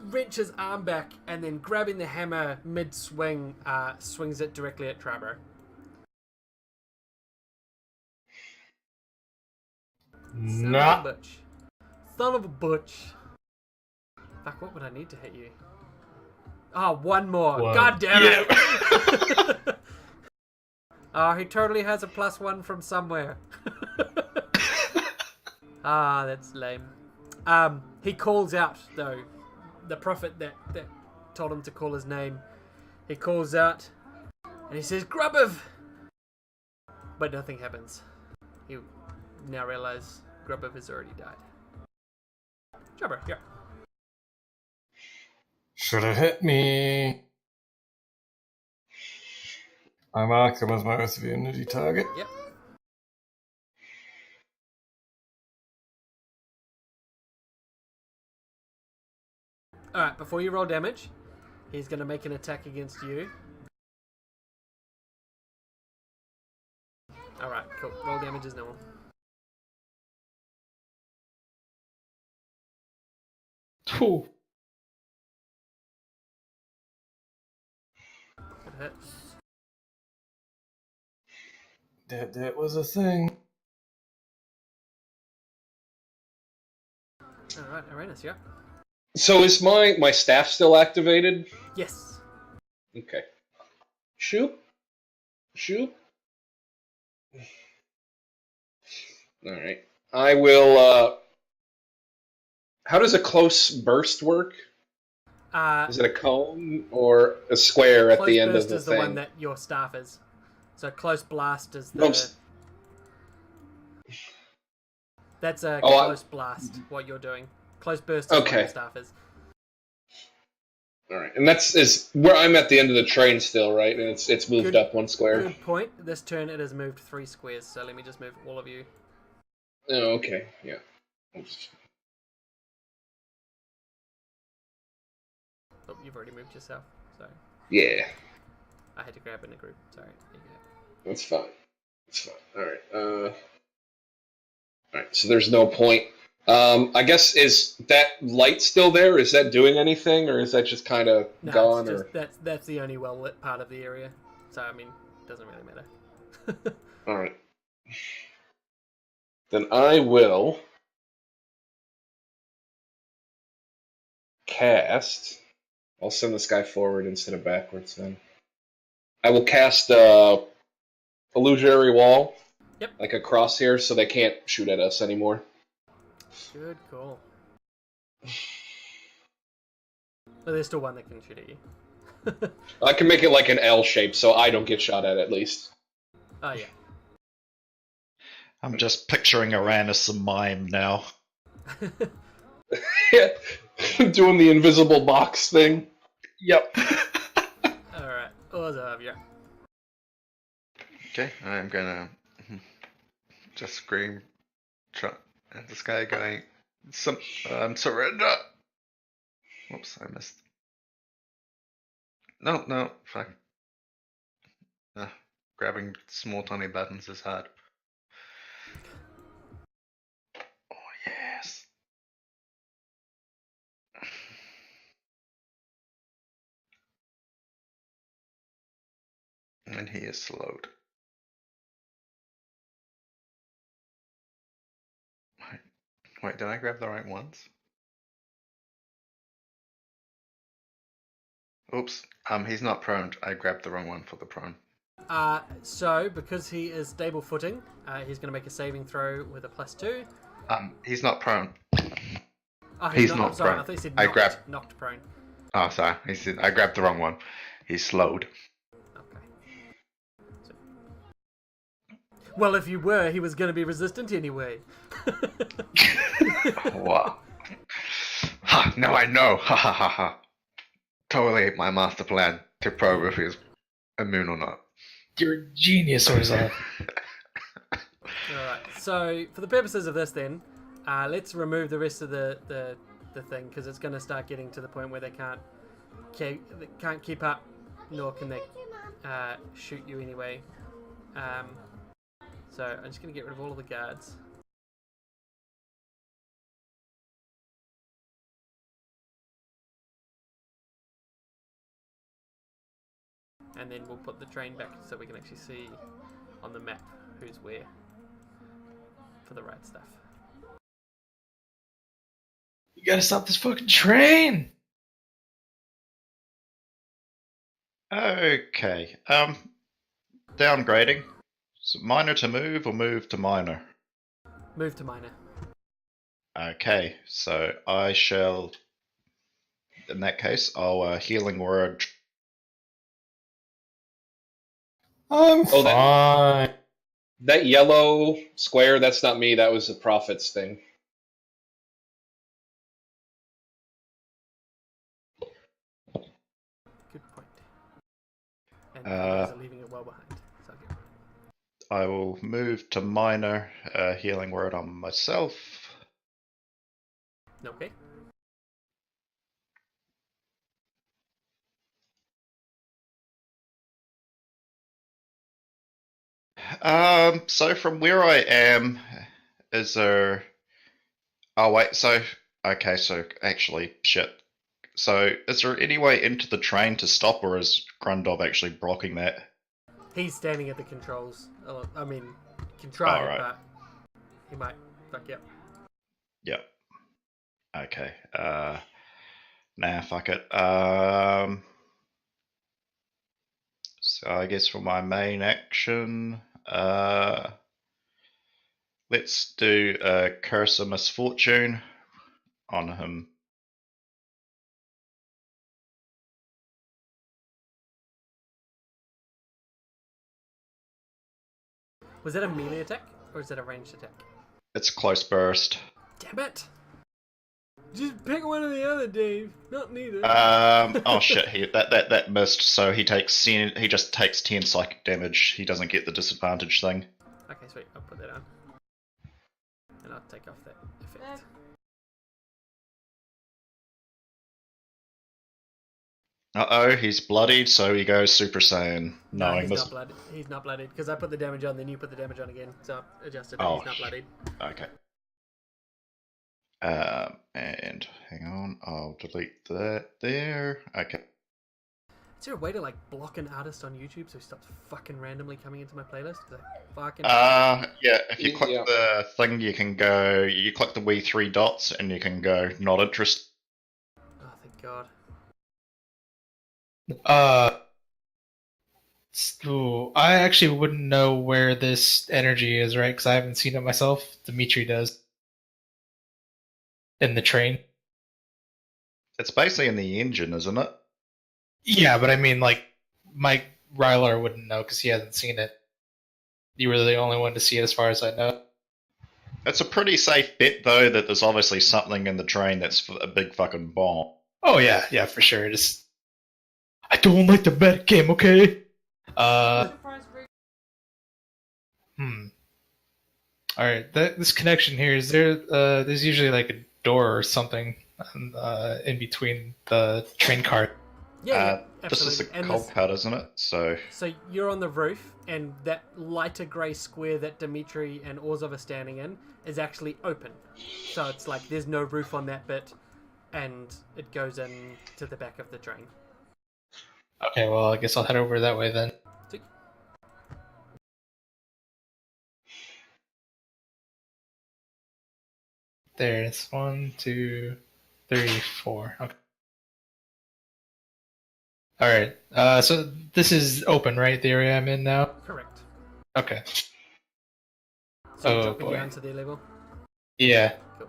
wrench his arm back and then grabbing the hammer mid-swing, swings it directly at Trabro. Son Nah. of a bitch. Son of a butch. Fuck, what would I need to hit you? Oh, one more. One. God damn it. Oh, he totally has a +1 from somewhere. That's lame. He calls out, though, the prophet that told him to call his name. He calls out, and he says, Grubov! But nothing happens. You now realize Grubov has already died. Jabber, yeah. Should have hit me. I mark him as my most unity target. Yep. Alright, before you roll damage, he's going to make an attack against you. Alright, cool. Roll damage as normal. Ooh. It hits. That was a thing. Alright, Arenas, yeah. So is my staff still activated? Yes. Okay. Shoot. Shoot. Alright. I will, how does a close burst work? Is it a cone or a square at Close the end burst of the is thing? the one that your staff is. So close blast is the... Oops. That's a Oh, close blast, what you're doing. Close burst is what Okay. your staff is. Alright, and is where I'm at the end of the train still, right? And it's moved Good- up one square. Good point. This turn it has moved 3 squares, so let me just move all of you. Oh, okay, yeah. Oh, you've already moved yourself. Sorry. Yeah, I had to grab in a group. Sorry. There you go. that's fine. That's fine. Alright, alright, so there's no point. I guess, is that light still there? Is that doing anything, or is that just kind of No, gone? it's Or just, that's the only well lit part of the area. So I mean, it doesn't really matter. alright. Then I will cast. I'll send this guy forward instead of backwards then. I will cast illusionary wall. Yep. Like a crosshair, so they can't shoot at us anymore. Good call. But there's still one that can shoot at you. I can make it like an L shape, so I don't get shot at least. Oh yeah. I'm just picturing Iran as some mime now. Yeah, doing the invisible box thing. Yep. Alright. Awesome, yeah. Okay, I'm gonna just scream at this guy going, surrender! Whoops, I missed. No, fuck. Grabbing small tiny buttons is hard. Oh, yes. And he is slowed. Wait, did I grab the right ones? Oops. He's not prone. I grabbed the wrong one for the prone. So because he is stable footing, he's going to make a saving throw with a +2. He's not prone. Oh, He's not sorry, prone. I thought you said I knocked, grabbed- knocked prone. Oh, sorry. I grabbed the wrong one. He's slowed. Okay. So... Well, if you were, he was going to be resistant anyway. Wow. Ha, now I know. Ha ha ha ha. Totally my master plan to probe if he's immune or not. You're a genius, Orzov. Alright, so for the purposes of this then, let's remove the rest of the thing, because it's going to start getting to the point where they can't keep up, nor can they shoot you anyway. So I'm just going to get rid of all of the guards. And then we'll put the train back so we can actually see on the map who's where for the right stuff. You gotta stop this fucking train! Okay. Downgrading. So minor to move or move to minor? Move to minor. Okay, so I shall. In that case, I'll healing word. I'm Oh, fine. That yellow square, that's not me. That was the prophet's thing. Good point. And you guys Uh, are leaving it well behind. So I'll get I will move to minor healing word on myself. okay. So from where I am, is there? Oh wait, so okay, so actually, shit. So is there any way into the train to stop, or is Grundov actually blocking that? He's standing at the controls. I mean, can Oh, try, right. but he might fuck you up. Yep. Okay. Nah, fuck it. So I guess for my main action, let's do a Curse of Misfortune on him. Was that a melee attack or is that a ranged attack? It's close burst. Damn it! Just pick one or the other, Dave. Not neither. Oh shit, that missed. So he just takes 10 psychic damage. He doesn't get the disadvantage thing. Okay, sweet. I'll put that on. And I'll take off that effect. Uh-oh, he's bloodied, so he goes Super Saiyan. No, Knowing he's this. not bloodied. He's not bloodied because I put the damage on, then you put the damage on again. So I adjusted it. Oh, He's not bloodied. Okay. And hang on, I'll delete that there. Okay. Is there a way to like block an artist on YouTube so he stops fucking randomly coming into my playlist? 'Cause I fucking. Yeah, if you click Yeah. the thing, you click the wee 3 dots and you can go not interested. Oh, thank God. So I actually wouldn't know where this energy is, right? Because I haven't seen it myself. Dimitri does. In the train. It's basically in the engine, isn't it? Yeah, but I mean, like, Mike Ryler wouldn't know because he hasn't seen it. You were the only one to see it, as far as I know. It's a pretty safe bet, though, that there's obviously something in the train that's a big fucking bomb. Oh yeah, for sure. Just I don't like the bet game, okay? All right, this connection here is there. There's usually like a door or something in between the train car. Yeah, This is absolutely. a cold cut, isn't it? So you're on the roof, and that lighter grey square that Dimitri and Orzov are standing in is actually open. So it's like there's no roof on that bit, and it goes in to the back of the train. Okay, well, I guess I'll head over that way then. Sweet. There's 1, 2, 3, 4. Okay. All right. So this is open, right? The area I'm in now. Correct. Okay. So you're Oh, dropping boy. down to their level. Yeah. Cool.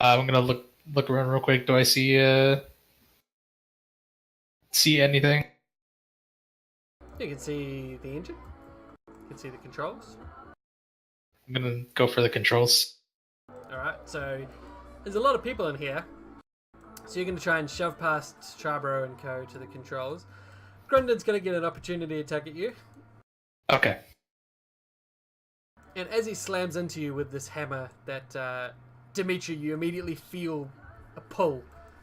I'm gonna look around real quick. Do I see anything? You can see the engine. You can see the controls. I'm gonna go for the controls. Alright, so there's a lot of people in here. So you're going to try and shove past Charbro and co to the controls. Grundon's going to get an opportunity to attack at you. Okay. And as he slams into you with this hammer that Dimitri, you immediately feel a pull.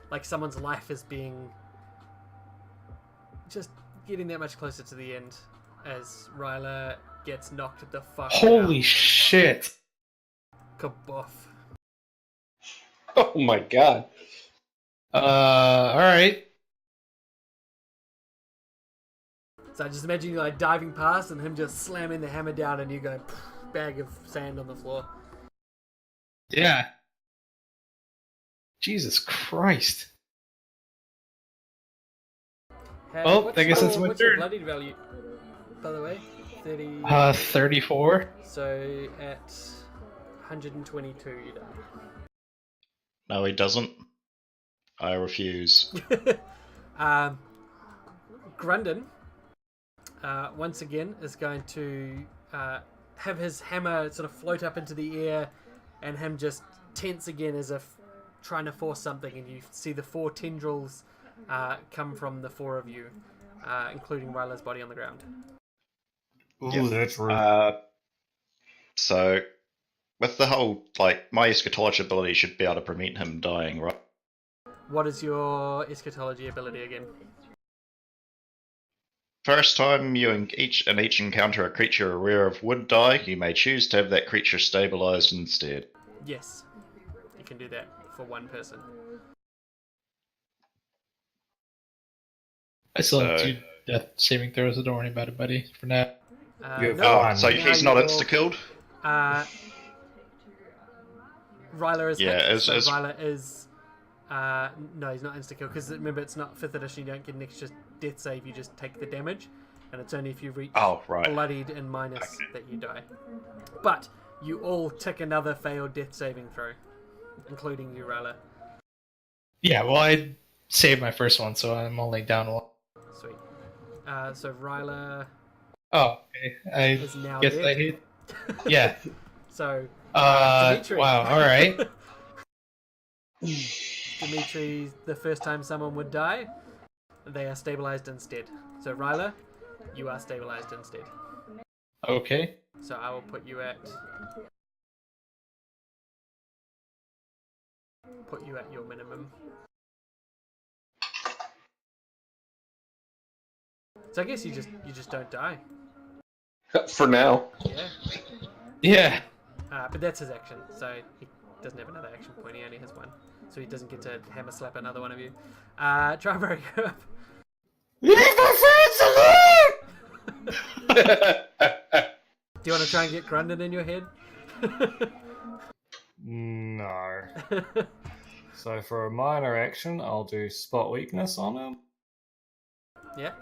Like someone's life is being just getting that much closer to the end as Ryla gets knocked the fuck out. Holy shit! Kaboff. Oh my god. Alright. So I just imagine you like diving past and him just slamming the hammer down and you go bag of sand on the floor. Yeah. Jesus Christ. Well, What's I guess it's my what's your turn. bloodied value, by the way? 30. 34. So at 122 you die. no, he doesn't. I refuse. Grundon, once again, is going to have his hammer sort of float up into the air and him just tense again as if trying to force something, and you see the 4 tendrils come from the 4 of you, including Ryla's body on the ground. Ooh, Yep. that's rude. So, with the whole, like, my eschatology ability should be able to prevent him dying, right? What is your eschatology ability again? First time you in each encounter a creature aware of would die, you may choose to have that creature stabilized instead. Yes, you can do that for one person. I still have So- 2 death saving throws, so don't worry about it, buddy. For now. You have No, Oh, one. so now he's not you're- insta-killed? Ryla is Yeah, hit, so as- Ryla is... no, he's not insta-kill, because remember, it's not 5th edition, you don't get an extra death save, you just take the damage, and it's only if you reach Oh, right. bloodied and minus that you die. But you all tick another failed death saving throw, including you, Ryla. Yeah, well, I saved my first one, so I'm only down 1. Sweet. So Ryla Oh, okay. I is now guess dead. I hit. Yeah. So, Dimitri. Wow, alright. Dimitri, the first time someone would die, they are stabilized instead. So Ryla, you are stabilized instead. Okay. So I will put you at your minimum. So I guess you just don't die. For now. Yeah. Yeah. But that's his action, so he doesn't have another action point. He only has one, so he doesn't get to hammer slap another one of you. Try and break up. Leave my friends alone! Do you want to try and get Grundon in your head? No. So for a minor action, I'll do spot weakness on him. Yeah.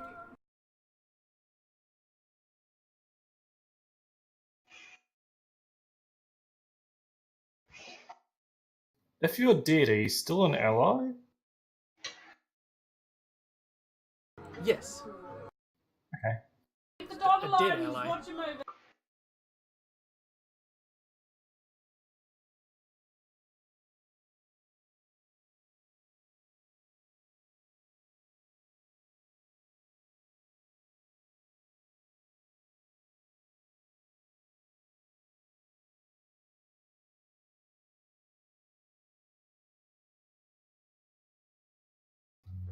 If you're dead, are you still an ally? Yes. Okay. Keep the dog A alive, dead he's ally. watching movie.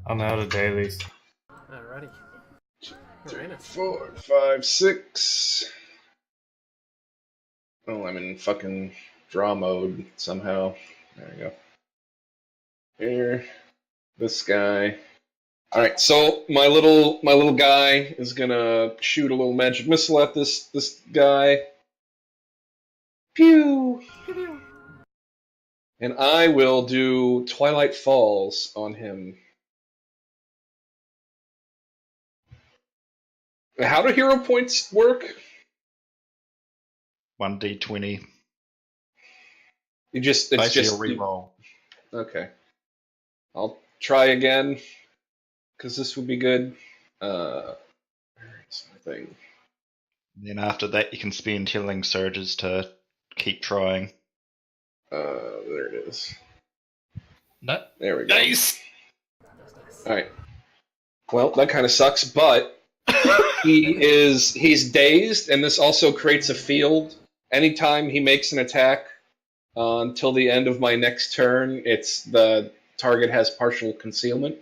I'm out of dailies. Alrighty. 3, Uranus. 4, 5, 6. Oh, I'm in fucking draw mode somehow. There we go. Here, this guy. All right, so my little guy is gonna shoot a little magic missile at this guy. Pew! Pew pew. And I will do Twilight Falls on him. How do hero points work? 1d20. It's Basically just a reroll. Okay. I'll try again, because this would be good. Where's my thing? Then after that, you can spend healing surges to keep trying. There it is. Not There we go. nice. Alright. Well, that kind of sucks, but he's dazed, and this also creates a field. Anytime he makes an attack until the end of my next turn, the target has partial concealment.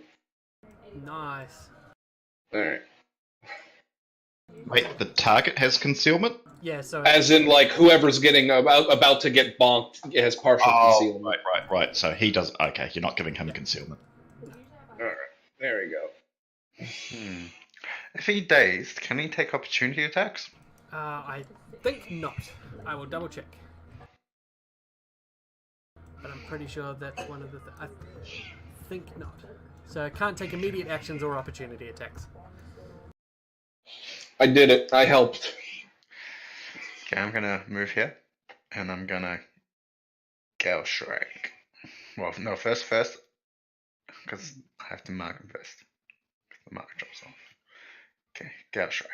Nice. Alright. Wait, the target has concealment? Yeah. So As in, like, whoever's getting about to get bonked has partial concealment. Right. So he does. Okay, you're not giving him concealment. Alright. There we go. If he dazed, can he take opportunity attacks? I think not. I will double check. But I'm pretty sure that's one of the. I think not. So I can't take immediate actions or opportunity attacks. I did it. I helped. Okay, I'm gonna move here, and I'm gonna Gale Strike. Well, no, first, because I have to mark him first. The mark drops off. Okay, Gale Strike.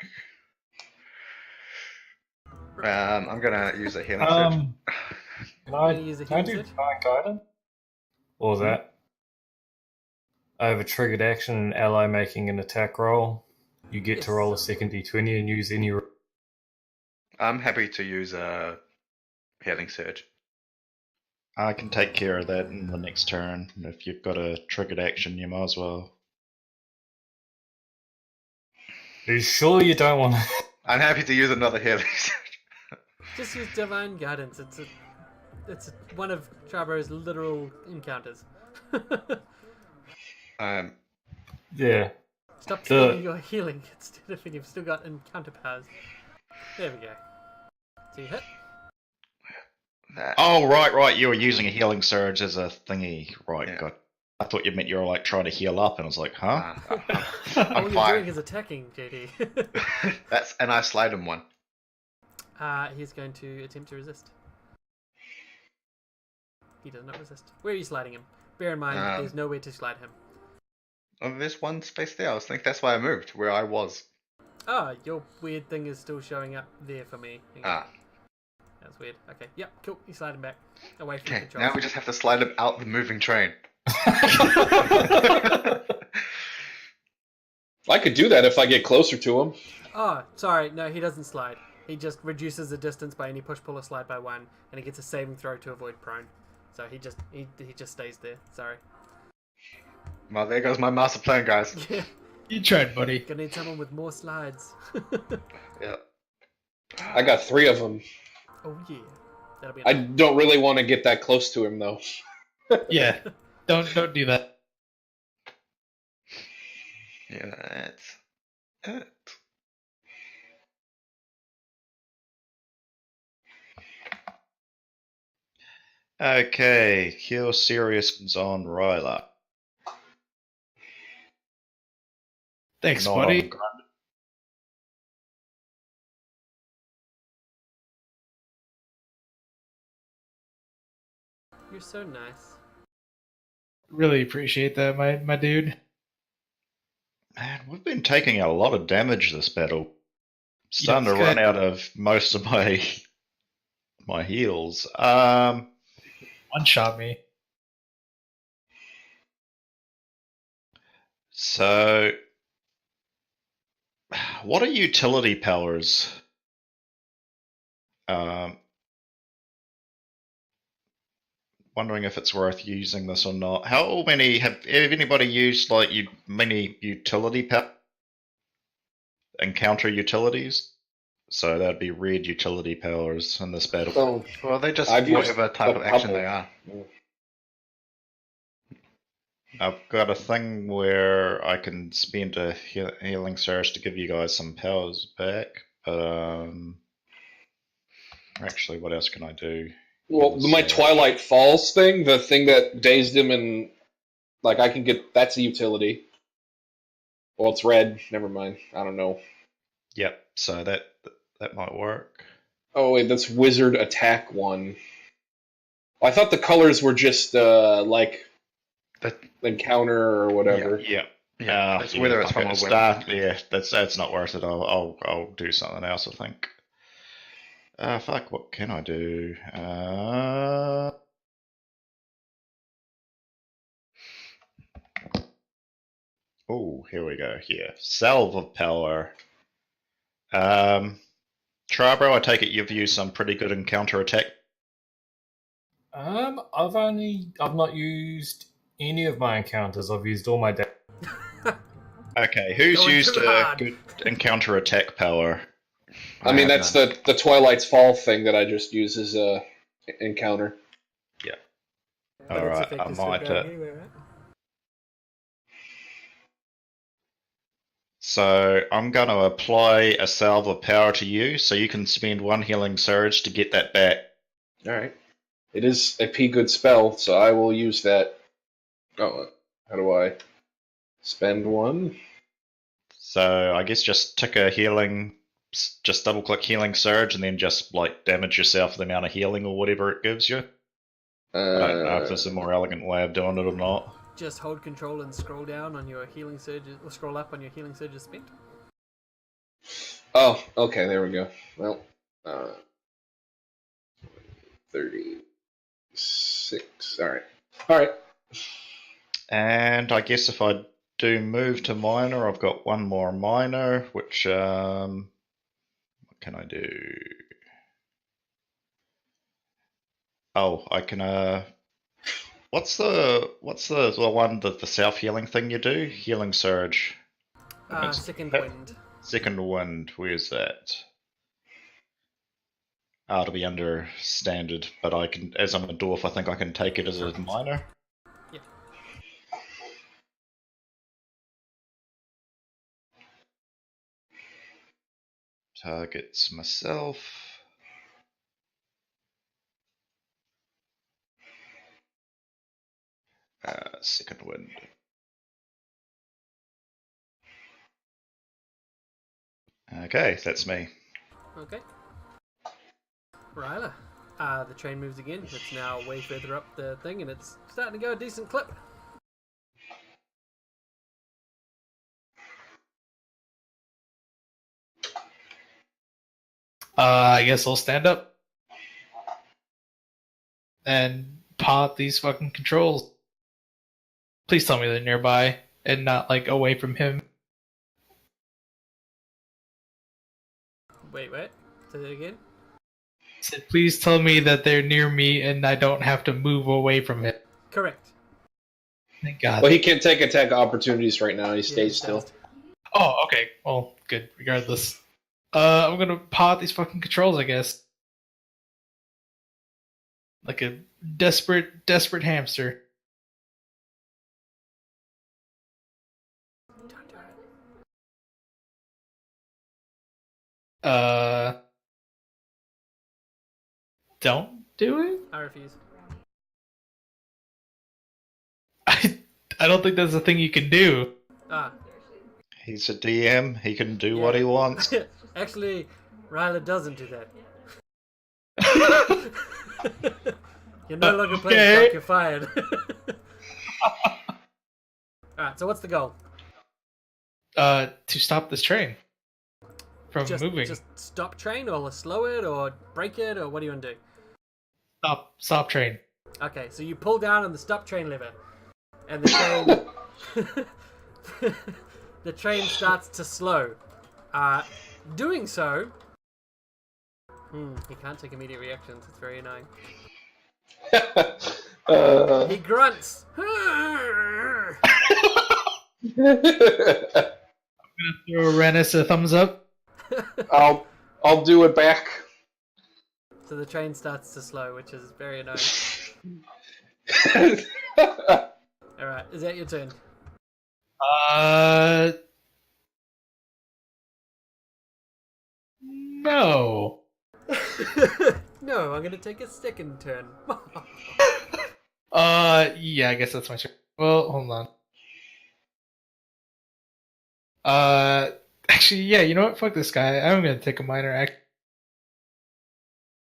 I'm gonna use a healing surge. Can I, Can you use a can I healing do surge? Divine Guidance? Or that? I have a triggered action, an ally making an attack roll. You get to Yes. roll a second d20 and use any. I'm happy to use a healing surge. I can take care of that in the next turn. If you've got a triggered action, you might as well. Are you sure you don't want to? I'm happy to use another healing. Just use divine guidance. It's one of Charbro's literal encounters. Yeah. Stop spending your healing instead of when you've still got encounter powers. There we go. So you hit. Oh, right. You were using a healing surge as a thingy. Right, Yeah. God. I thought you meant you were like trying to heal up, and I was like, huh? All I'm you're fine. doing is attacking, JD. And I slide him one. He's going to attempt to resist. He does not resist. Where are you sliding him? Bear in mind, there's nowhere to slide him. Oh, there's one space there. I think that's why I moved, where I was. Oh, your weird thing is still showing up there for me. Hang on. That's weird. Okay, yep, cool. You slide him back. Away from the Okay, controls. now we just have to slide him out the moving train. I could do that if I get closer to him. Oh, sorry. No, he doesn't slide. He just reduces the distance by any push, pull, or slide by 1, and he gets a saving throw to avoid prone. So he just stays there. Sorry. Well, there goes my master plan, guys. Yeah. You tried, buddy. Gonna need someone with more slides. Yeah. I got 3 of them. Oh yeah. That'll be I enough. don't really want to get that close to him, though. Yeah. Don't do that. Yeah, that's it. Okay, Cure Serious on Ryla. Thanks, Not buddy. on Grunt. You're so nice. Really appreciate that, my dude. Man, we've been taking a lot of damage this battle. Starting Yeah, to it's run good. out of most of my heals. One shot me. So, what are utility powers? Wondering if it's worth using this or not. How many have anybody used like many utility encounter utilities? So that'd be red utility powers in this battle. So, Well, they just I've used whatever type a of action couple. they are. I've got a thing where I can spend a healing surge to give you guys some powers back. But actually, what else can I do? well, my Twilight Falls thing, the thing that dazed him, and like I can get that's a utility. Well, it's red. Never mind. I don't know. Yep. So that might work. Oh wait, that's Wizard Attack 1. I thought the colors were just like That, encounter or whatever. Yeah. yeah, it's whether it's from a weapon. Yeah, that's not worth it. I'll do something else. I think. Fuck. What can I do? Oh, here we go. Here, salve of power. Tribro, I take it you've used some pretty good encounter attack. I've not used any of my encounters. I've used all my damage. Okay, who's Going used too a hard. good encounter attack power? I mean, have that's none. the Twilight's Fall thing that I just use as a encounter. But its Alright, effect I is still might. going anyway, right? So I'm going to apply a salve of power to you, so you can spend 1 healing surge to get that back. All right. It is a P good spell, so I will use that. Oh, how do I spend 1? So I guess just tick a healing, just double click healing surge, and then just like damage yourself the amount of healing or whatever it gives you. I don't know if there's a more elegant way of doing it or not. Just hold control and scroll down on your healing surges, or scroll up on your healing surges spent. Oh, okay, there we go. Well, 36. All right. And I guess if I do move to minor, I've got 1 more minor, which what can I do? Oh, I can what's the one the self healing thing you do? Healing surge. Second wind. Second wind, where's that? Oh, it'll be under standard, but I can, as I'm a dwarf, I think I can take it as a minor. Yeah. Targets myself. Second wind. Okay, that's me. Okay. Ryla. The train moves again. It's now way further up the thing, and it's starting to go a decent clip. I guess I'll stand up and paw these fucking controls. Please tell me they're nearby and not like away from him. Wait, say that again? So please tell me that they're near me and I don't have to move away from it. Correct. Thank God. Well, he can't take attack opportunities right now. He Yeah, stays still. dazed. Oh, okay. Well, good. Regardless. I'm gonna paw these fucking controls, I guess. Like a desperate hamster. Don't do it. Don't do it? I refuse. I don't think that's a thing you can do. Ah. He's a DM, he can do Yeah. what he wants. Actually, Ryla doesn't do that. You're no longer playing Okay. Duck, you're fired. Alright, so what's the goal? To stop this train from moving. Just stop train, or slow it, or break it, or what do you want to do? Stop train. Okay, so you pull down on the stop train lever, and the train the train starts to slow. Doing so, he can't take immediate reactions. It's very annoying. He grunts. Throw Rennis a thumbs up. I'll do it back. So the train starts to slow, which is very annoying. Alright, is that your turn? No. No, I'm gonna take a second turn. Yeah, I guess that's my turn. Well, hold on. Actually, yeah, you know what? Fuck this guy. I'm gonna take a minor act.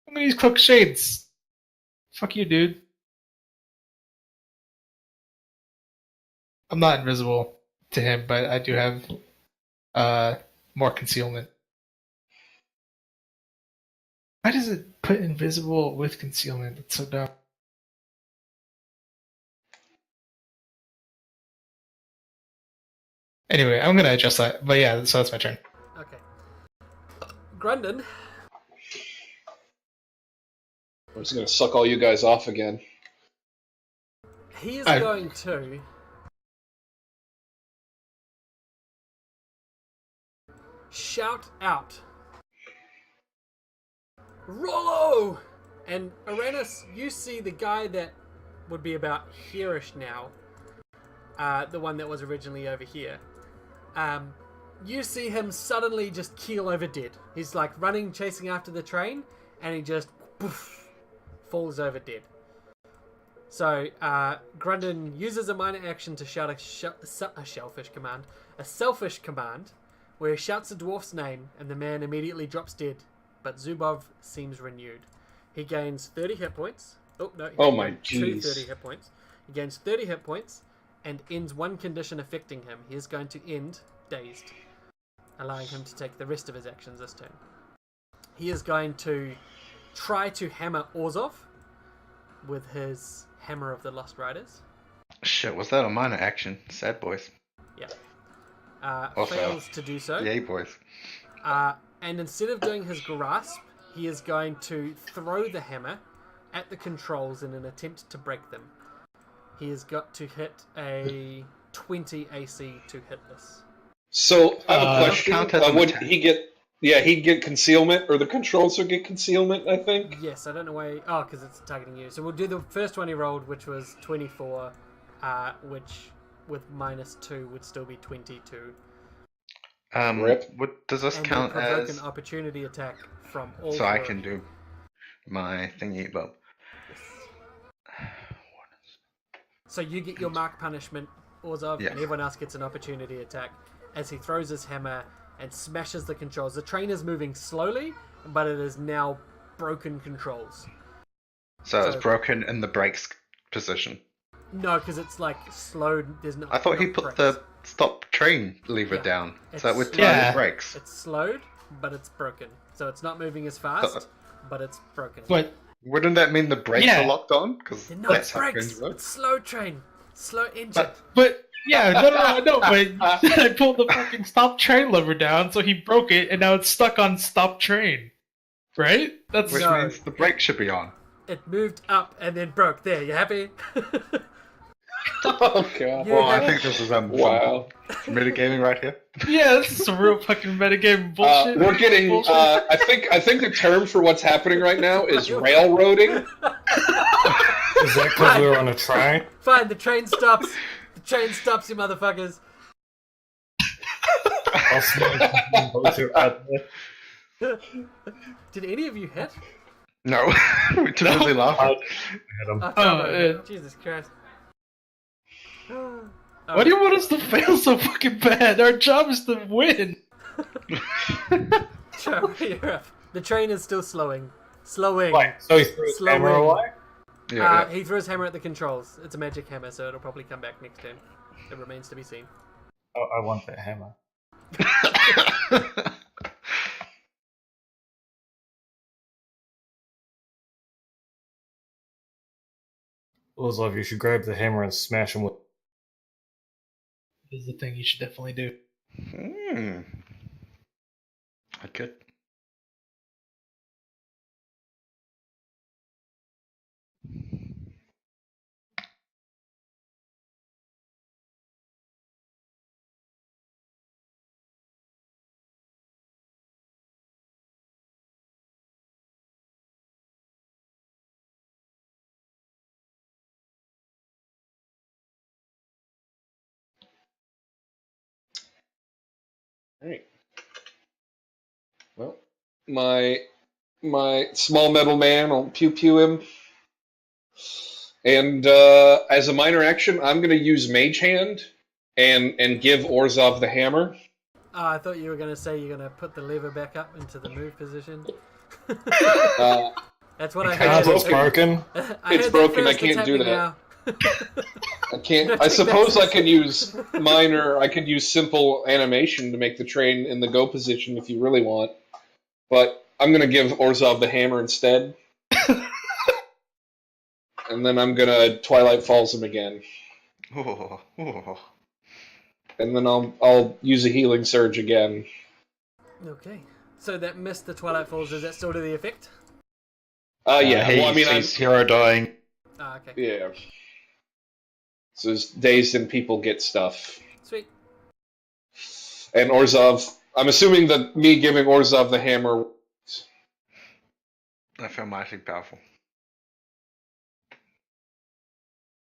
I'm gonna use Cloak Shades. Fuck you, dude. I'm not invisible to him, but I do have, more concealment. Why does it put invisible with concealment? That's so dumb. Anyway, I'm gonna adjust that. But yeah, so that's my turn. Okay. Grundon. I'm just gonna suck all you guys off again. He is going to shout out, Rollo! And Arenas, you see the guy that would be about here-ish now, the one that was originally over here. You see him suddenly just keel over dead. He's like running, chasing after the train, and he just poof, falls over dead. So, Grundon uses a minor action to shout a selfish command, where he shouts a dwarf's name, and the man immediately drops dead, but Zubov seems renewed. He gains 30 hit points. Oh my two jeez. 30 hit points. He gains 30 hit points, and ends one condition affecting him. He is going to end dazed, allowing him to take the rest of his actions this turn. He is going to try to hammer Orzov with his Hammer of the Lost Riders. Shit, was that a minor action? Sad boys. Yeah. Also, Fails to do so. Yay, boys. And instead of doing his grasp, he is going to throw the hammer at the controls in an attempt to break them. He has got to hit a 20 AC to hit this. So I have a question. count as an Would attack. he get? Yeah, he'd get concealment, or the controls would get concealment. I think. Yes, I don't know why. Oh, because it's targeting you. So we'll do the first one he rolled, which was 24, which with -2 would still be 22. Rip. Does this And count then provoke as... an opportunity attack from all So I four. can do my thingy, but... So you get your mark punishment, Orzhov, Yeah. and everyone else gets an opportunity attack as he throws his hammer and smashes the controls. The train is moving slowly, but it is now broken controls. So it's So- broken in the brakes position. No, because it's like slowed. There's no. I thought he no put brakes. the stop train lever Yeah. down, It's so it would turn Yeah. the brakes. It's slowed, but it's broken. So it's not moving as fast, but it's broken. But Wouldn't that mean the brakes Yeah. are locked on? Because No, that's it's how brakes. trains work. It's slow train. Slow engine. But yeah, no. But I pulled the fucking stop train lever down, so he broke it, and now it's stuck on stop train. Right? That's Which No. means the brakes should be on. It moved up and then broke. There, you happy? Oh god. You Well, I have- think this is Wow. metagaming right here. yeah, this is some real fucking metagame bullshit. We're getting. Bullshit. I think the term for what's happening right now is railroading. Is that because we were on a train? Fine, the train stops. The train stops, you motherfuckers. I'll smash some bullshit out there. Did any of you hit? No, we're too busy laughing. Hit 'em. Oh, Oh, no. Jesus Christ. Oh. Why do you want us to fail so fucking bad? Our job is to win. Sure, you're up. The train is still slowing. Slowing. Wait, so he threw his Slowing. camera away? Yeah, He threw his hammer at the controls. It's a magic hammer, so it'll probably come back next turn. It remains to be seen. Oh, I want that hammer. yeah. Orzhov, you should grab the hammer and smash him with. This is the thing you should definitely do. I could. Alright. Well, my small metal man will pew pew him. And as a minor action, I'm gonna use Mage Hand and give Orzhov the hammer. Oh, I thought you were going to say you're going to put the lever back up into the move position. Uh, That's what I Because heard. it's broken. I It's heard broken, that I first, can't it's do happening that. now. I can't. I suppose I could use minor. I could use simple animation to make the train in the go position if you really want. But I'm gonna give Orzhov the hammer instead, and then I'm gonna Twilight Falls him again, Oh, oh. and then I'll use a healing surge again. Okay. So that missed the Twilight Falls. Does that still do the effect? Yeah. Well, I mean, he's hero dying. Ah, okay. yeah. So it's dazed and people get stuff. Sweet. And Orzhov, I'm assuming that me giving Orzhov the hammer. I feel mighty powerful.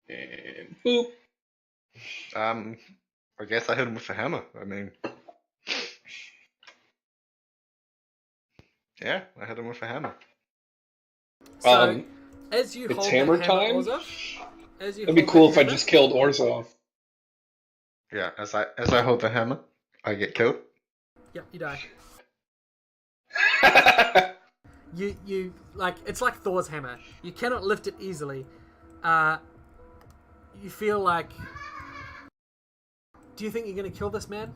And boop. I guess I hit him with a hammer. I mean, yeah, I hit him with a hammer. So, as you it's hold hammer the time? Orzhov, as you It'd be hold cool the if I hammer- just killed Orzhov. Yeah, as I hold the hammer, I get killed. Yep, you die. You like it's like Thor's hammer. You cannot lift it easily. You feel like. Do you think you're gonna kill this man?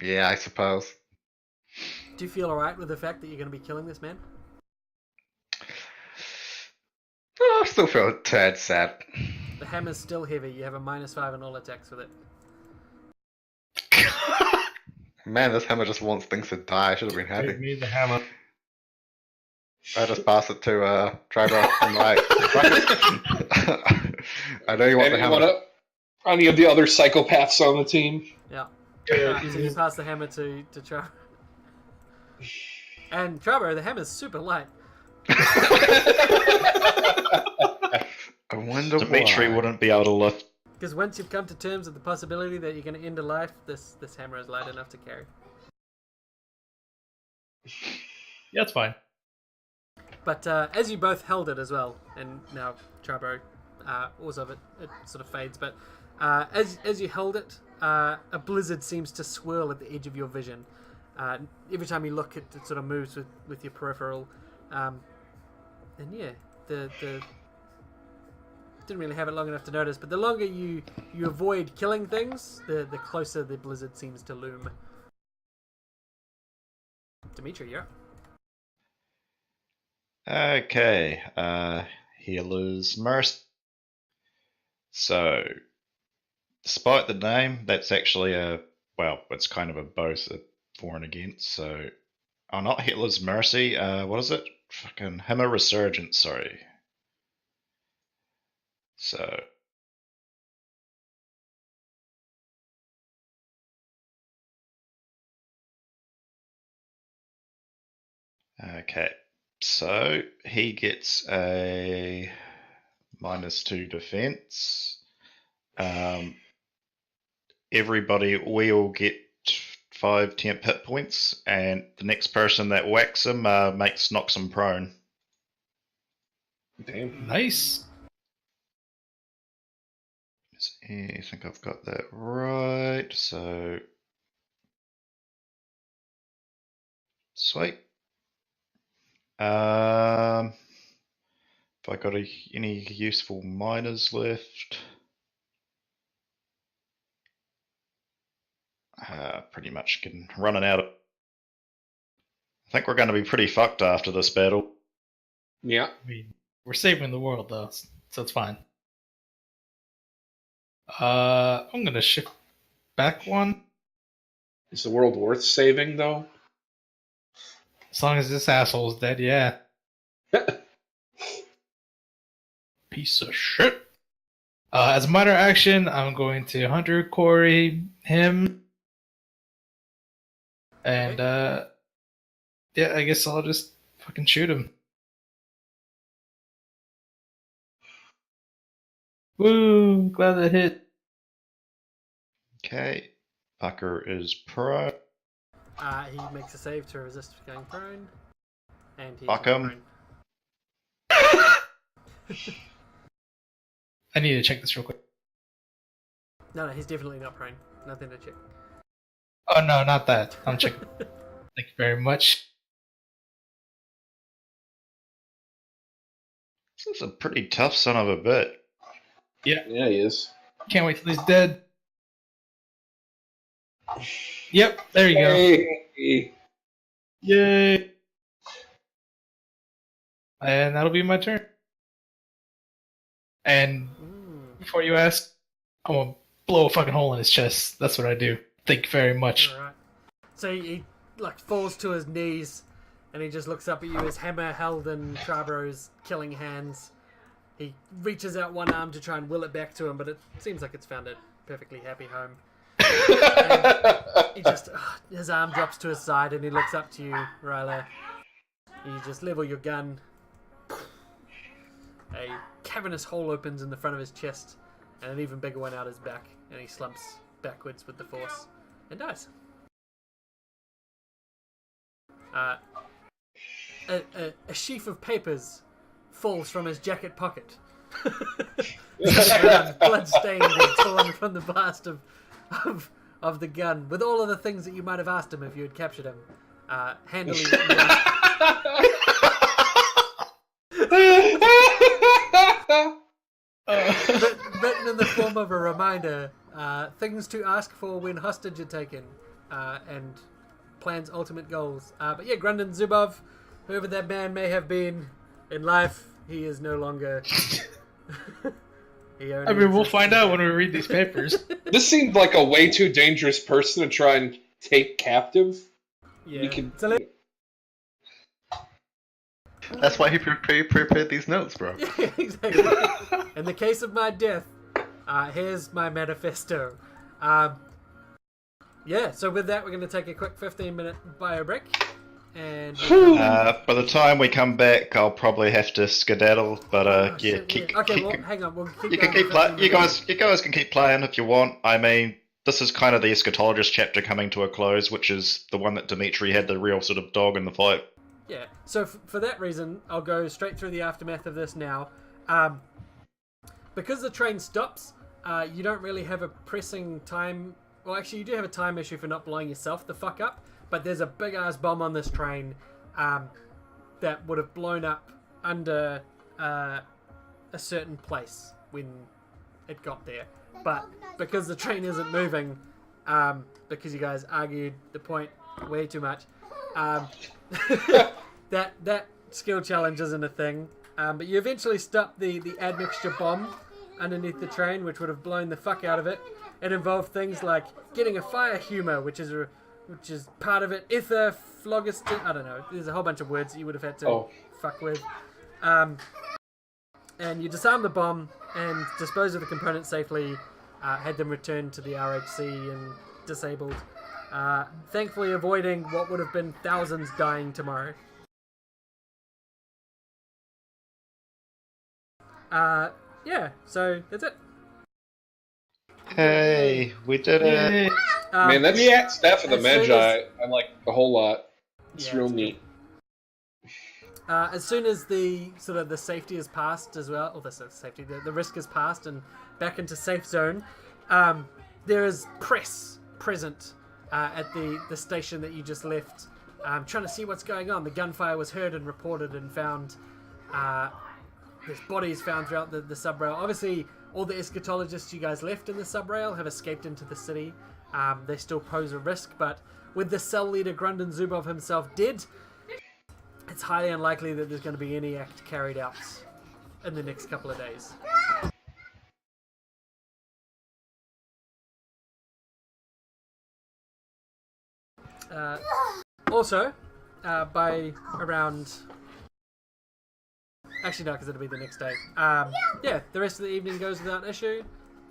Yeah, I suppose. Do you feel alright with the fact that you're gonna be killing this man? Oh, I still feel a tad sad. The hammer's still heavy. You have a -5 in all attacks with it. Man, this hammer just wants things to die. I should have been Give happy. me the hammer. I just pass it to Driver and like. I know you want the hammer. Any of the other psychopaths on the team? Yeah. So you pass the hammer to Trevor. And Trevor, the hammer's super light. I wonder Dimitri why. wouldn't be able to lift. Because once you've come to terms with the possibility that you're going to end a life, this hammer is light enough to carry. Yeah, it's fine. But as you both held it as well, and now Trabo, also it sort of fades, but as you held it, a blizzard seems to swirl at the edge of your vision. Every time you look, it sort of moves with your peripheral. And yeah, the didn't really have it long enough to notice, but the longer you avoid killing things, the closer the blizzard seems to loom. Dimitri, you're up. Okay, Healer's Mercy. So, despite the name, that's actually it's kind of a both a for and against. So, not Hitler's Mercy. What is it? Fucking Hammer Resurgence. Sorry. So. Okay, so he gets a -2 defense. Everybody, we all get 5 temp hit points, and the next person that whacks him knocks him prone. Damn. Nice. I think I've got that right. So, sweet. If I got any useful miners left, pretty much running out. I think we're going to be pretty fucked after this battle. Yeah. I mean, we're saving the world though, so it's fine. I'm gonna shift back one. Is the world worth saving, though? As long as this asshole's dead, yeah. Piece of shit. As a minor action, I'm going to Hunter Quarry him. And, yeah, I guess I'll just fucking shoot him. Woo! Glad that hit. Okay, Pucker is prone. He makes a save to resist going prone. And he's Fuck not him. prone. I need to check this real quick. No, he's definitely not prone. Nothing to check. Oh no, not that. I'm checking. Thank you very much. This is a pretty tough son of a bit. Yeah, he is. Can't wait till he's dead. Yep, there you go. Hey. Yay! And that'll be my turn. And before you ask, I'm gonna blow a fucking hole in his chest. That's what I do. Thank you very much. Alright. So he like falls to his knees and he just looks up at you, his hammer held in Trabro's killing hands. He reaches out one arm to try and will it back to him, but it seems like it's found a perfectly happy home. And he just his arm drops to his side and he looks up to you, Ryla. You just level your gun. A cavernous hole opens in the front of his chest, and an even bigger one out his back, and he slumps backwards with the force and dies. A sheaf of papers falls from his jacket pocket. Blood-stained and torn from the blast of the gun, with all of the things that you might have asked him if you had captured him. Handily written down. Written in the form of a reminder, things to ask for when hostage are taken, and plan's ultimate goals. But yeah, Grundon Zubov, whoever that man may have been in life, he is no longer. I mean, we'll find out when we read these papers. This seemed like a way too dangerous person to try and take captive. Yeah. You can... So That's why he prepared these notes, bro. yeah, exactly. In the case of my death, Here's my manifesto. Yeah, so with that, we're going to take a quick 15-minute bio break. And by the time we come back, I'll probably have to skedaddle. But yeah, shit, yeah. Okay, well, hang on. We'll keep you can going keep for 15 you minutes. guys can keep playing if you want. I mean, this is kind of the eschatologist chapter coming to a close, which is the one that Dimitri had the real sort of dog in the fight. Yeah, so for that reason, I'll go straight through the aftermath of this now. Because the train stops, you don't really have a pressing time. Well, actually, you do have a time issue for not blowing yourself the fuck up, but there's a big ass bomb on this train that would have blown up under a certain place when it got there. But because the train isn't moving, because you guys argued the point way too much, that skill challenge isn't a thing. But you eventually stop the admixture bomb underneath the train, which would have blown the fuck out of it. It involved things like getting a fire humor, which is part of it. Ether, phlogiston, I don't know. There's a whole bunch of words that you would have had to fuck with. And you disarm the bomb and dispose of the components safely. Had them returned to the RHC and disabled. Thankfully avoiding what would have been thousands dying tomorrow. Yeah, so that's it. Hey, we did it! Man, that's Staff of the as soon Magi. I like a whole lot. It's Yeah, real it's neat. As soon as the sort of the safety is passed as well, or the risk is passed and back into safe zone, there is press present at the station that you just left, trying to see what's going on. The gunfire was heard and reported and found. There's bodies found throughout the subrail. Obviously, all the eschatologists you guys left in the subrail have escaped into the city. They still pose a risk, but with the cell leader Grundon Zubov himself dead, it's highly unlikely that there's going to be any act carried out in the next couple of days. Also, by around... Actually, no, because it'll be the next day. Yeah, the rest of the evening goes without issue.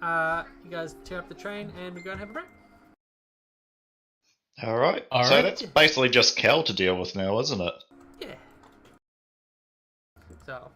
You guys tear up the train and we go and have a break. Alright, so Alright. that's basically just Cal to deal with now, isn't it? Yeah. So...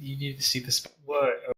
you need to see this. What?